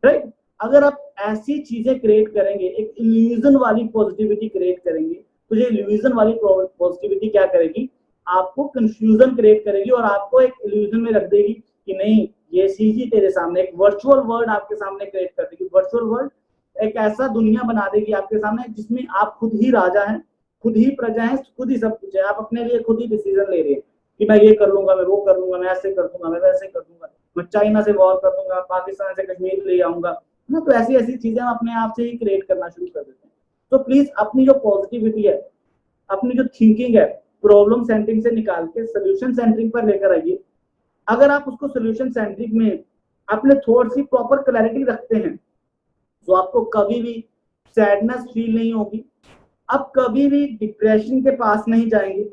राइट। अगर आप ऐसी चीजें क्रिएट करेंगे, एक इल्यूजन वाली पॉजिटिविटी क्रिएट करेंगे, तो ये इल्यूजन वाली पॉजिटिविटी क्या करेगी? आपको कंफ्यूजन क्रिएट करेगी और आपको एक इल्यूजन में रख देगी कि नहीं ये चीज ही तेरे सामने, एक वर्चुअल वर्ल्ड आपके सामने क्रिएट कर देगी। वर्चुअल वर्ल्ड एक ऐसा दुनिया बना देगी आपके सामने जिसमें आप खुद ही राजा हैं, खुद ही प्रजा हैं, खुद ही सब कुछ है, आप अपने लिए खुद ही डिसीजन ले रहे हैं कि मैं ये कर लूंगा, मैं वो कर लूंगा, मैं ऐसे कर दूंगा, मैं वैसे कर दूंगा, मैं चाइना से वॉर कर दूंगा, पाकिस्तान से कश्मीर ले आऊंगा, ना। तो ऐसी ऐसी चीजें हम अपने आप से ही क्रिएट करना शुरू कर देते हैं। तो प्लीज अपनी जो पॉजिटिविटी है, अपनी जो थिंकिंग है, प्रॉब्लम सेंट्रिक से निकाल के सोल्यूशन सेंट्रिक पर लेकर आइए। अगर आप उसको सोल्यूशन सेंट्रिक में अपने थॉट्स की प्रॉपर क्लैरिटी रखते हैं तो आपको कभी भी सैडनेस फील नहीं होगी, आप कभी भी डिप्रेशन के पास नहीं जाएंगे,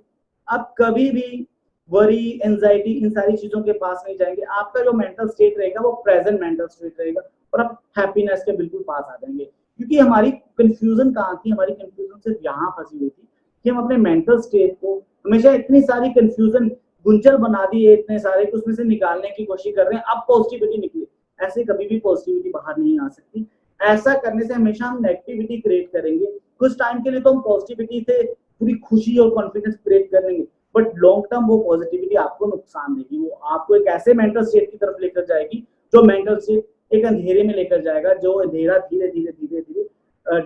आप कभी भी वरी, एंजाइटी, इन सारी चीजों के पास नहीं जाएंगे। आपका जो मेंटल स्टेट रहेगा वो प्रेजेंट मेंटल स्टेट रहेगा और आप हैप्पीनेस के बिल्कुल पास आ जाएंगे। क्योंकि हमारी कंफ्यूजन कहाँ थी? हमारी कंफ्यूजन सिर्फ यहाँ फंसी हुई थी कि हम अपने मेंटल स्टेट को हमेशा इतनी सारी कंफ्यूजन गुंजल बना दिए, इतने सारे कि उसमें से निकालने की कोशिश कर रहे हैं, अब पॉजिटिविटी निकले। ऐसे कभी भी पॉजिटिविटी बाहर नहीं आ सकती। ऐसा करने से हमेशा हम नेगेटिविटी क्रिएट करेंगे। कुछ टाइम के लिए तो हम पॉजिटिविटी से पूरी खुशी और कॉन्फिडेंस क्रिएट कर लेंगे, बट लॉन्ग टर्म वो पॉजिटिविटी आपको नुकसान देगी। वो आपको एक ऐसे मेंटल स्टेट की तरफ लेकर जाएगी जो मेंटल स्टेट एक अंधेरे में लेकर जाएगा, जो अंधेरा धीरे धीरे धीरे धीरे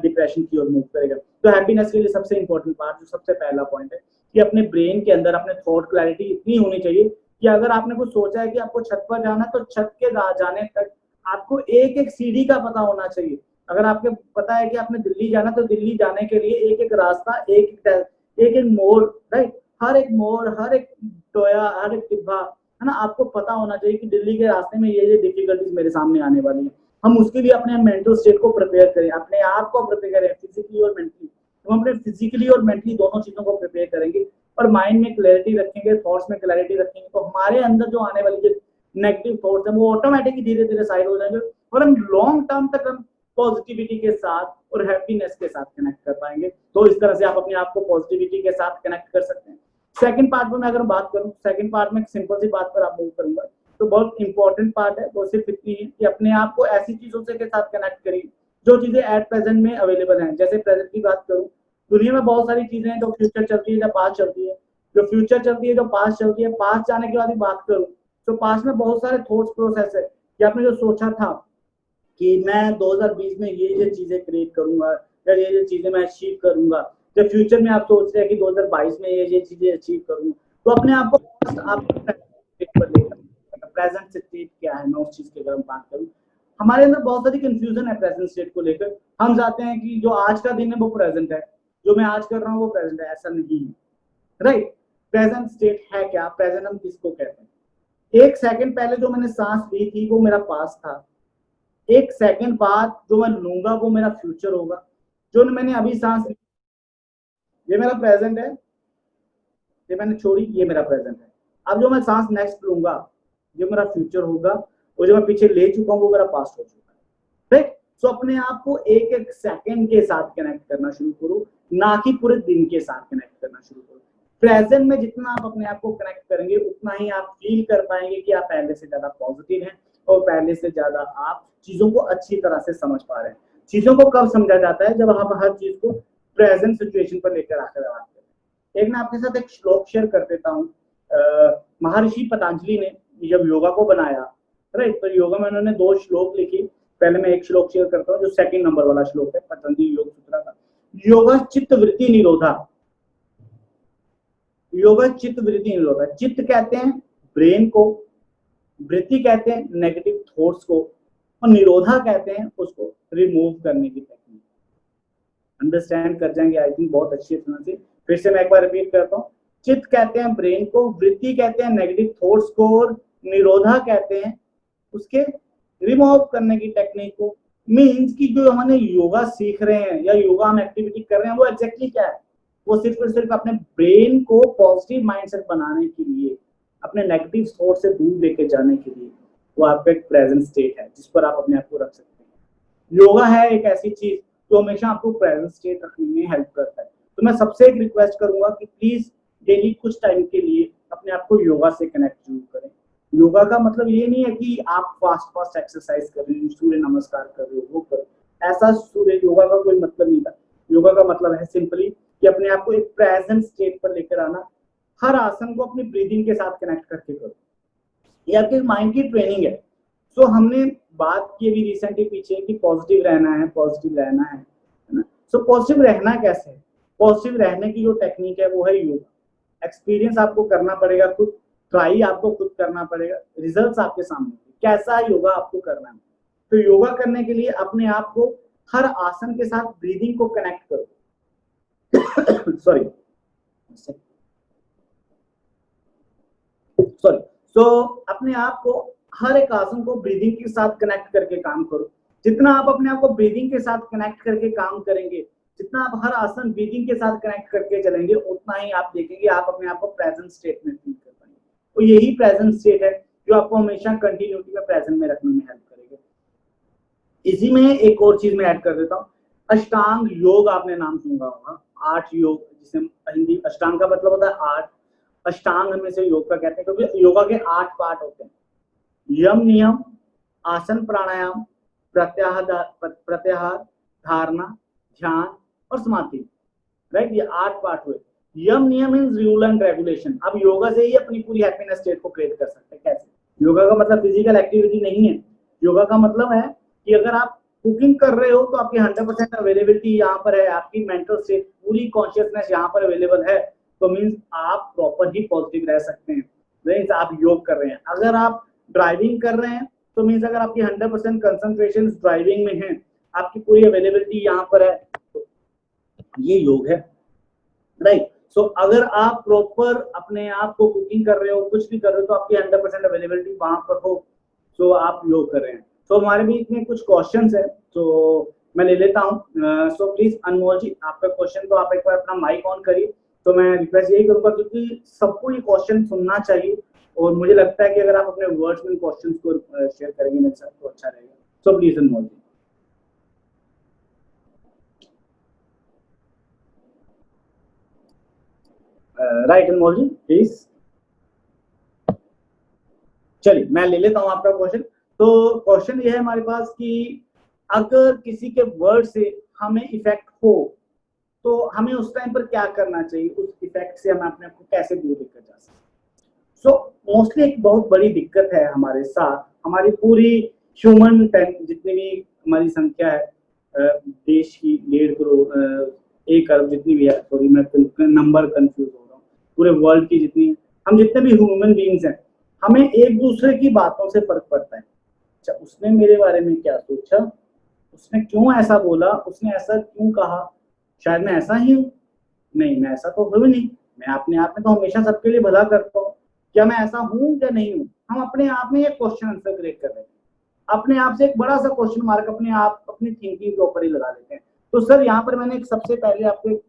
डिप्रेशन की ओर मूव करेगा। तो हैप्पीनेस के लिए सबसे इंपॉर्टेंट पार्ट, जो सबसे पहला पॉइंट है कि अपने ब्रेन के अंदर अपने थॉट क्लैरिटी इतनी होनी चाहिए कि अगर आपने कुछ सोचा है कि आपको छत पर जाना, तो छत के जाने तक आपको एक एक सीढ़ी का पता होना चाहिए। अगर आपको पता है कि आपने दिल्ली जाना, तो दिल्ली जाने के लिए एक एक रास्ता, एक एक मोड़, राइट, हर एक मोड़, हर एक टोया, हर एक टिब्बा, है ना, आपको पता होना चाहिए कि दिल्ली के रास्ते में ये डिफिकल्टीज मेरे सामने आने वाली है। हम उसके लिए अपने मेंटल स्टेट को प्रिपेयर करें, अपने आप को प्रिपेयर करें, फिजिकली और मेंटली। हम अपने फिजिकली और मेंटली दोनों चीजों को प्रिपेयर करेंगे और माइंड में क्लैरिटी रखेंगे, थॉट्स में क्लैरिटी रखेंगे, तो हमारे अंदर जो आने वाली जो नेगेटिव थॉट्स हैं वो ऑटोमेटिकली धीरे धीरे साइड हो जाएंगे और हम लॉन्ग टर्म तक हम पॉजिटिविटी के साथ और हैप्पीनेस के साथ कनेक्ट कर पाएंगे। तो इस तरह से आप अपने आप को पॉजिटिविटी के साथ कनेक्ट कर सकते हैं। सेकंड पार्ट में मैं अगर बात करूं, सेकंड पार्ट में सिंपल सी बात पर आप मूव करूंगा, तो बहुत इंपॉर्टेंट पार्ट है, वो सिर्फ इतनी है कि अपने आप को ऐसी चीजों से के साथ कनेक्ट करिए जो चीजें एट प्रेजेंट में अवेलेबल हैं। जैसे प्रेजेंट की बात करूं, दुनिया में बहुत सारी चीजें हैं जो फ्यूचर चलती है, जो पास्ट चलती है, जो फ्यूचर चलती है, जो पास्ट चलती है। पास्ट जाने के बाद ही बात करूं तो पास्ट में बहुत सारे थॉट्स प्रोसेस है कि आपने जो सोचा था कि मैं 2020 में ये चीजें क्रिएट करूंगा या ये चीजें मैं अचीव करूंगा, जब फ्यूचर में आप सोच रहे हैं कि 2022 में ये चीजें अचीव करूंगा, तो अपने आप को आप प्रेजेंट स्टेट क्या है, मैं उस चीज की अगर बात करूं, हमारे अंदर बहुत सारी कंफ्यूजन है प्रेजेंट स्टेट को लेकर। हम चाहते हैं कि जो आज का दिन है वो प्रेजेंट है, जो मैं आज कर रहा हूँ वो प्रेजेंट है। ऐसा नहीं है, राइट। प्रेजेंट स्टेट है क्या, प्रेजेंट हम किसको कहते हैं? एक सेकंड पहले जो मैंने सांस ली थी वो मेरा पास्ट था, एक सेकंड बाद जो मैं लूंगा वो मेरा फ्यूचर होगा। जो मैंने अभी सांस ली ये मेरा प्रेजेंट है, ये मैंने छोड़ी ये मेरा प्रेजेंट है। अब जो मैं सांस नेक्स्ट लूंगा जो मेरा फ्यूचर होगा, और जो मैं पीछे ले चुका हूँ वो मेरा पास्ट हो चुका है, राइट। सो अपने आप को एक एक सेकंड के साथ कनेक्ट करना शुरू करो, ना कि पूरे दिन के साथ कनेक्ट करना शुरू करो। प्रेजेंट में जितना आप अपने आप को कनेक्ट करेंगे उतना ही आप फील कर पाएंगे कि आप पहले से ज्यादा पॉजिटिव हैं और पहले से ज्यादा आप चीजों को अच्छी तरह से समझ पा रहे हैं। चीजों को कब समझा जाता है? जब आप हर चीज को प्रेजेंट सिचुएशन पर लेकर आकर बात करें। एक मैं आपके साथ एक श्लोक शेयर कर देता हूँ। महर्षि पतंजलि ने जब योगा को बनाया, राइट, तो योगा में उन्होंने 2 श्लोक लिखी। पहले मैं एक श्लोक शेयर करता हूँ जो सेकंड नंबर वाला श्लोक है पतंजलि योग सूत्र का। योगा चित्त वृत्ति निरोधा, योगा चित्त वृत्ति निरोधा। चित्त कहते हैं ब्रेन को, वृत्ति कहते हैं नेगेटिव थॉट्स को, और निरोधा कहते हैं उसको रिमूव करने की टेक्निक। अंडरस्टैंड कर जाएंगे आई थिंक बहुत अच्छी तरह से। फिर से मैं एक बार रिपीट करता हूँ। चित्त कहते हैं ब्रेन को, वृत्ति कहते हैं नेगेटिव थॉट्स को, और निरोधा कहते हैं उसके रिमूव करने की टेक्निक को। मीन्स कि जो हमने योगा सीख रहे हैं या योगा हम एक्टिविटी कर रहे हैं वो एग्जैक्टली क्या है? वो सिर्फ और सिर्फ अपने ब्रेन को पॉजिटिव माइंडसेट बनाने के लिए, अपने नेगेटिव थॉट से दूर लेके जाने के लिए, वो आपका एक प्रेजेंट स्टेट है जिस पर आप अपने आप को रख सकते हैं। योगा है एक ऐसी चीज जो हमेशा आपको प्रेजेंट स्टेट रखने में हेल्प करता है। तो मैं सबसे एक रिक्वेस्ट करूंगा कि प्लीज डेली कुछ टाइम के लिए अपने आप को योगा से कनेक्ट जरूर करें। योगा का मतलब ये नहीं है कि आप फास्ट एक्सरसाइज कर रहे हो, सूर्य नमस्कार कर रहे हो, वो करो, ऐसा सूर्य योगा का कोई मतलब नहीं था। योगा का मतलब है सिंपली कि अपने आप को एक प्रेजेंट स्टेट पर लेकर आना। हर आसन को अपनी ब्रीदिंग के साथ कनेक्ट करके करो, ये आपके माइंड की ट्रेनिंग है। सो हमने बात की अभी रिसेंटली पीछे कि पॉजिटिव रहना है, पॉजिटिव रहना है ना। सो पॉजिटिव रहना कैसे है? पॉजिटिव रहने की जो टेक्निक है वो है योगा। एक्सपीरियंस आपको करना पड़ेगा खुद, ट्राई आपको खुद करना पड़ेगा, रिजल्ट्स आपके सामने। कैसा योगा आपको करना है? तो योगा करने के लिए अपने आप को हर आसन के साथ ब्रीदिंग को कनेक्ट करो। सॉरी तो अपने आप को हर एक आसन को ब्रीदिंग के साथ कनेक्ट करके काम करो। जितना आप अपने आप को ब्रीदिंग के साथ कनेक्ट करके काम करेंगे, जितना आप हर आसन ब्रीदिंग के साथ कनेक्ट करके चलेंगे, उतना ही आप देखेंगे आप अपने आप को प्रेजेंट स्टेट में फील कर पाएंगे। तो यही प्रेजेंट स्टेट है जो आपको हमेशा कंटिन्यूटी में प्रेजेंट में रखने में हेल्प करेगा। इसी में एक और चीज मैं ऐड कर देता हूँ, अष्टांग योग आपने नाम सुना होगा। 8 योग, जिसे हिंदी अष्टांग का मतलब होता है 8, अष्टांग हमें से योग का कहते हैं क्योंकि योगा के 8 पार्ट होते हैं। यम नियम, आसन प्राणायाम, प्रत्याहार, धारणा, ध्यान और समाधि, राइट। ये 8 पार्ट हुए। यम नियम मींस रूल एंड रेगुलेशन। अब योगा से ही अपनी पूरी हैप्पीनेस स्टेट को क्रिएट कर सकते हैं। कैसे? योगा का मतलब फिजिकल एक्टिविटी नहीं है। योगा का मतलब है कि अगर आप कुकिंग कर रहे हो तो आपकी 100% अवेलेबिलिटी यहाँ पर है, आपकी मेंटल स्टेट पूरी कॉन्शियसनेस यहाँ पर अवेलेबल है, तो मीन्स आप प्रॉपर ही पॉजिटिव रह सकते हैं। मीन्स आप योग कर रहे हैं। अगर आप ड्राइविंग कर रहे हैं तो मीन्स अगर आपकी 100% कंसंट्रेशन ड्राइविंग में है, आपकी पूरी अवेलेबिलिटी यहाँ पर है, तो ये योग है, राइट। सो अगर आप प्रॉपर अपने आप को कुकिंग कर रहे हो, कुछ भी कर रहे हो, तो आपकी 100% अवेलेबिलिटी वहां पर हो, तो आप योग कर रहे हैं। तो हमारे बीच में कुछ क्वेश्चंस है तो मैं ले लेता हूँ। सो प्लीज अनमोल जी, आपका क्वेश्चन तो आप एक बार अपना माइक ऑन करिए। तो मैं रिक्वेस्ट यही करूंगा क्योंकि सबको ये क्वेश्चन सुनना चाहिए और मुझे लगता है कि अगर आप अपने वर्ड्स में क्वेश्चन को शेयर करेंगे मेरे साथ तो अच्छा रहेगा। So please Anmol ji. Right Anmol ji please. चलिए मैं ले लेता हूँ आपका क्वेश्चन। तो क्वेश्चन ये है हमारे पास कि अगर किसी के वर्ड से हमें इफेक्ट हो तो हमें उस टाइम पर क्या करना चाहिए, उस इफेक्ट से हम अपने आप को कैसे दूर लेकर जा सकते हैं। सो मोस्टली एक बहुत बड़ी दिक्कत है हमारे साथ, हमारी पूरी ह्यूमन जितनी भी हमारी संख्या है देश की 1.5 करोड़ 1 अरब जितनी भी है, सॉरी मैं नंबर कंफ्यूज हो रहा हूँ, पूरे वर्ल्ड की जितनी हम जितने भी ह्यूमन बीइंग्स हैं, हमें एक दूसरे की बातों से फर्क पड़ता है। अच्छा उसने मेरे बारे में क्या सोचा, उसने क्यों ऐसा बोला, उसने ऐसा क्यों कहा, शायद मैं ऐसा ही हूँ, नहीं मैं ऐसा तो हूँ नहीं, मैं अपने आप में तो हमेशा सबके लिए भला करता हूँ, क्या मैं ऐसा हूँ या नहीं हूँ। हम अपने आप में एक क्वेश्चन आंसर क्रिएट कर रहे हैं, अपने आप से एक बड़ा सा क्वेश्चन मार्क अपने आप अपनी थिंकिंग के ऊपर ही लगा लेते हैं। तो सर यहाँ पर मैंने सबसे पहले आपको एक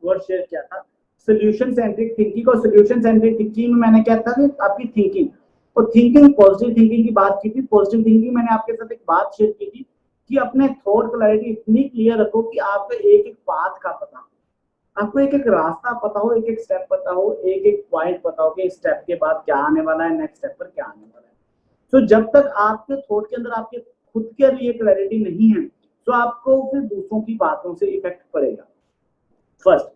वर्ड शेयर किया था सोल्यूशन सेंट्रिक थिंकिंग, और सोल्यूशन सेंट्रिक थिंकिंग में मैंने क्या था कि आपकी थिंकिंग और थिंकिंग पॉजिटिव थिंकिंग की बात की थी। पॉजिटिव थिंकिंग मैंने आपके साथ एक बात शेयर की थी कि अपने थॉट क्लैरिटी इतनी क्लियर रखो कि आपको एक एक पाथ का पता हो, आपको एक एक रास्ता पता हो, एक एक स्टेप पता हो, एक एक पॉइंट पता हो कि इस स्टेप के बाद क्या आने वाला है, नेक्स्ट स्टेप पर क्या आने वाला है। तो जब तक आपके थॉट के अंदर आपके खुद के लिए क्लैरिटी नहीं है तो आपको फिर दूसरों की बातों से इफेक्ट पड़ेगा। फर्स्ट,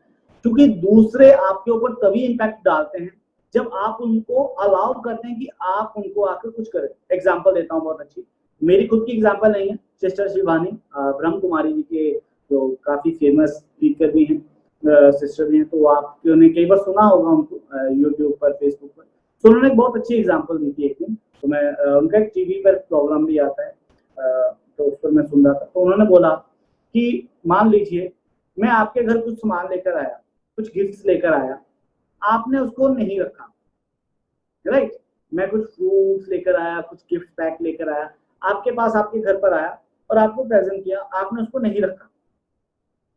क्योंकि दूसरे आपके ऊपर तभी इम्पैक्ट डालते हैं जब आप उनको अलाउ करते हैं कि आप उनको आकर कुछ करें। एग्जांपल देता हूँ बहुत अच्छी, मेरी खुद की एग्जांपल नहीं है, सिस्टर शिवानी ब्रह्म कुमारी जी के जो काफी फेमस स्पीकर भी हैं, सिस्टर भी हैं, तो आपने कई बार सुना होगा उनको यूट्यूब पर, फेसबुक पर। तो उन्होंने एक बहुत अच्छी एग्जांपल दी थी एक दिन, तो मैं उनका एक टीवी पर प्रोग्राम भी आता है, तो उस पर मैं सुन रहा था। तो उन्होंने बोला कि मान लीजिए मैं आपके घर कुछ सामान लेकर आया, कुछ गिफ्ट्स लेकर आया, आपने उसको नहीं रखा, राइट, मैं कुछ फ्रूट्स लेकर आया, कुछ गिफ्ट पैक लेकर आया, आपके पास आपके घर पर आया और आपको प्रेजेंट किया, आपने उसको नहीं रखा,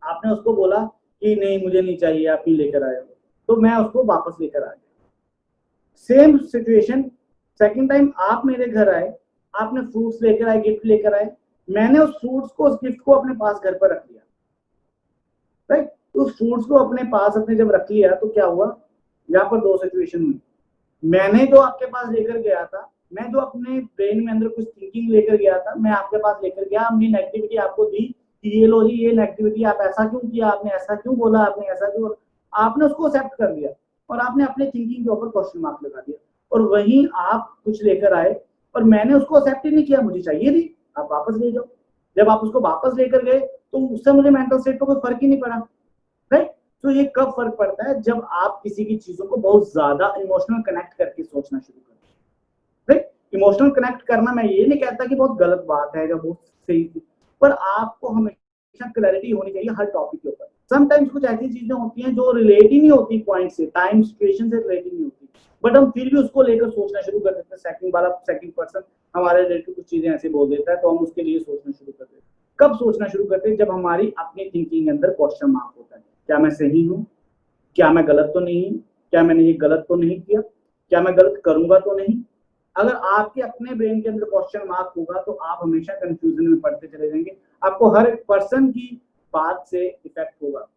आपने उसको बोला कि नहीं मुझे नहीं चाहिए, आप ही लेकर आए हो, तो मैं उसको वापस लेकर आ गया। सेम सिचुएशन सेकंड टाइम आप मेरे घर आए, आपने फ्रूट्स लेकर आए, गिफ्ट लेकर आए, मैंने उस फ्रूट्स को, उस गिफ्ट को अपने पास घर पर रख लिया, राइट। उस फ्रूट्स को अपने पास अपने जब रख लिया तो क्या हुआ, यहाँ पर दो सिचुएशन हुई। मैंने जो आपके पास लेकर गया था, मैं जो अपने ब्रेन में अंदर कुछ थिंकिंग लेकर गया था, मैं आपके पास लेकर गया, हमने नेगेटिविटी आपको दी कि ये लो जी, ये नेगेटिविटी, आप ऐसा क्यों किया, आपने ऐसा क्यों बोला, आपने ऐसा क्यों, आपने उसको एक्सेप्ट कर लिया और आपने अपने थिंकिंग के ऊपर क्वेश्चन मार्क लगा दिया। और वहीं आप कुछ लेकर आए और मैंने उसको एक्सेप्ट ही नहीं किया, मुझे चाहिए नहीं, आप वापस ले जाओ। जब आप उसको वापस लेकर गए तो उससे मुझे मेंटल स्टेट पर कोई फर्क ही नहीं पड़ा, राइट। तो ये कब फर्क पड़ता है, जब आप किसी की चीजों को बहुत ज्यादा इमोशनल कनेक्ट करके सोचना शुरू करते हैं, राइट। इमोशनल कनेक्ट करना, मैं ये नहीं कहता कि बहुत गलत बात है या बहुत सही, पर आपको हमेशा क्लैरिटी होनी चाहिए हर टॉपिक के ऊपर। समटाइम्स कुछ ऐसी चीजें होती हैं जो रिलेट ही नहीं होती पॉइंट से, टाइम सिचुएशन से रिलेट ही नहीं होती, बट हम फिर भी उसको लेकर सोचना शुरू कर देते हैं। सेकंड पर्सन हमारे रिलेटेड कुछ चीजें ऐसे बोल देता है तो हम उसके लिए सोचना शुरू करते हैं। कब सोचना शुरू करते हैं, जब हमारी अपनी थिंकिंग के अंदर क्वेश्चन मार्क होता है, क्या मैं सही हूँ, क्या मैं गलत तो नहीं, क्या मैंने ये गलत तो नहीं किया, क्या मैं गलत करूंगा तो नहीं। अगर आपके अपने ब्रेन के अंदर क्वेश्चन मार्क होगा तो आप हमेशा कंफ्यूजन में पड़ते चले जाएंगे, आपको हर एक पर्सन की बात से इफेक्ट होगा।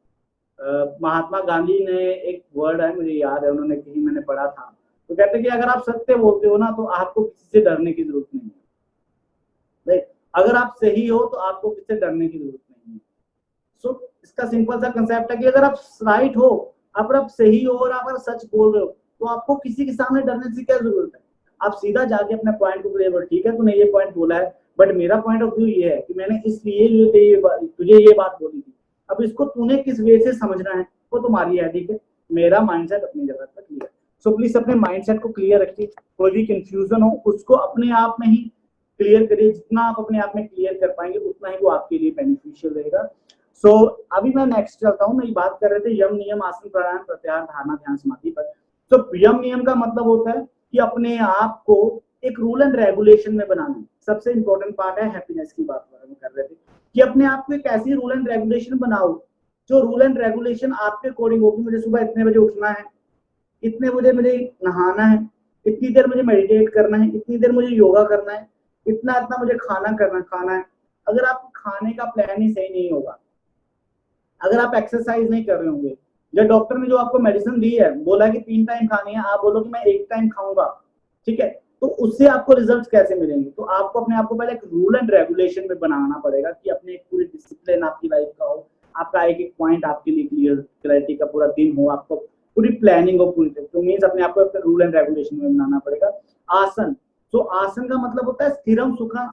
महात्मा गांधी ने एक वर्ड है, मुझे याद है, उन्होंने कहीं मैंने पढ़ा था, तो कहते कि अगर आप सत्य बोलते हो ना तो आपको किसी से डरने की जरूरत नहीं है, अगर आप सही हो तो आपको किसी से डरने की जरूरत नहीं है। सो इसका सिंपल सा कंसेप्ट है कि अगर आप राइट हो, अगर आप सही हो और आप अगर सच बोल रहे हो तो आपको किसी के सामने डरने की क्या जरूरत है। आप सीधा जाके अपने पॉइंट को क्लियर करो, ठीक है तूने ये पॉइंट बोला है बट मेरा पॉइंट ऑफ व्यू ये है कि मैंने इसलिए तुझे ये बात बोली थी, अब इसको तूने किस वे से समझना है वो तुम्हारी है, ठीक है, मेरा माइंडसेट अपनी जगह पर क्लियर। सो प्लीज अपने माइंडसेट को क्लियर रखिए, कोई भी कंफ्यूजन हो उसको अपने आप में ही क्लियर करिए, जितना आप अपने आप में क्लियर कर पाएंगे उतना ही वो आपके लिए बेनिफिशियल रहेगा। सो अभी मैं नेक्स्ट चलता हूँ, मैं बात कर रहे थे यम नियम आसन प्राणायाम प्रत्याहार धारणा ध्यान समाधि पर। तो यम नियम का मतलब होता है कि अपने आप को एक रूल एंड रेगुलेशन में बनाना। सबसे इंपॉर्टेंट पार्ट है हैप्पीनेस की बात कर रहे थे कि अपने आप को एक ऐसी रूल एंड रेगुलेशन बनाओ जो रूल एंड रेगुलेशन आपके अकॉर्डिंग होगी। मुझे सुबह इतने बजे उठना है, इतने बजे मुझे नहाना है, इतनी देर मुझे मेडिटेट करना है, इतनी देर मुझे योगा करना है, इतना मुझे खाना है। अगर आप खाने का प्लान ही सही नहीं होगा, अगर आप एक्सरसाइज नहीं कर रहे होंगे, या डॉक्टर ने जो आपको मेडिसिन दी है बोला कि 3 टाइम खानी है, आप बोलो कि मैं 1 टाइम खाऊंगा, ठीक है, तो उससे आपको रिजल्ट कैसे मिलेंगे। तो आपको अपने आप को पहले एक रूल एंड रेगुलेशन में बनाना पड़ेगा कि अपने एक पूरी डिसिप्लिन आपकी लाइफ का हो, आपका एक एक पॉइंट आपके लिए क्लियर, क्लैरिटी का पूरा दिन हो, आपको पूरी प्लानिंग हो पूरी। तो मीन्स अपने आप को रूल एंड रेगुलेशन में बनाना पड़ेगा। आसन, तो आसन का मतलब होता है स्थिरम सुखम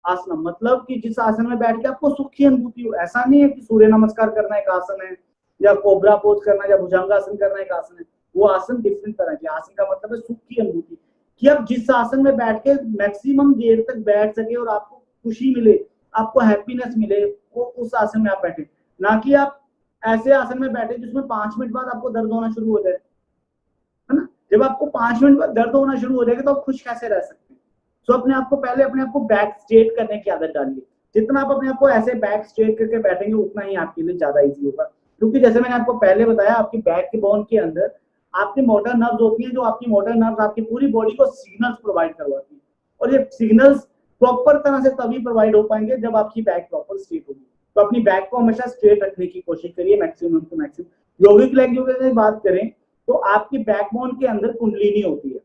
आसन, मतलब कि जिस आसन में बैठ के आपको सुख की अनुभूति हो। ऐसा नहीं है कि सूर्य नमस्कार करना एक आसन है, या कोबरा पोज करना, या भुजंगासन करना एक आसन है, वो आसन डिफरेंट तरह के। आसन का मतलब है सुख की अनुभूति, कि आप जिस आसन में बैठ के मैक्सिमम देर तक बैठ सके और आपको खुशी मिले, आपको हैप्पीनेस मिले, वो उस आसन में आप बैठे, ना कि आप ऐसे आसन में बैठे जिसमें 5 मिनट बाद आपको दर्द होना शुरू हो जाए, है ना। जब आपको 5 मिनट बाद दर्द होना शुरू हो जाएगा तो आप खुश कैसे रह सकते हैं। सो अपने आप को पहले अपने आप को बैक स्ट्रेट करने की आदत डालिए। जितना आप अपने आप को ऐसे बैक स्ट्रेट करके बैठेंगे उतना ही आपके लिए ज्यादा इजी होगा, क्योंकि जैसे मैंने आपको पहले बताया, आपकी बैक के बोन के अंदर आपकी मोटर नर्व्स होती हैं, जो आपकी मोटर नर्व्स आपकी पूरी बॉडी को सिग्नल्स प्रोवाइड करवाती हैं, और ये सिग्नल्स प्रॉपर तरह से तभी प्रोवाइड हो पाएंगे जब आपकी बैक प्रॉपर स्ट्रेट होगी। तो अपनी बैक को हमेशा स्ट्रेट रखने की कोशिश करिए मैक्सिमम टू मैक्सिमम। योगिक लेग योगा की बात करें तो आपकी बैकबोन के अंदर कुंडलिनी होती है,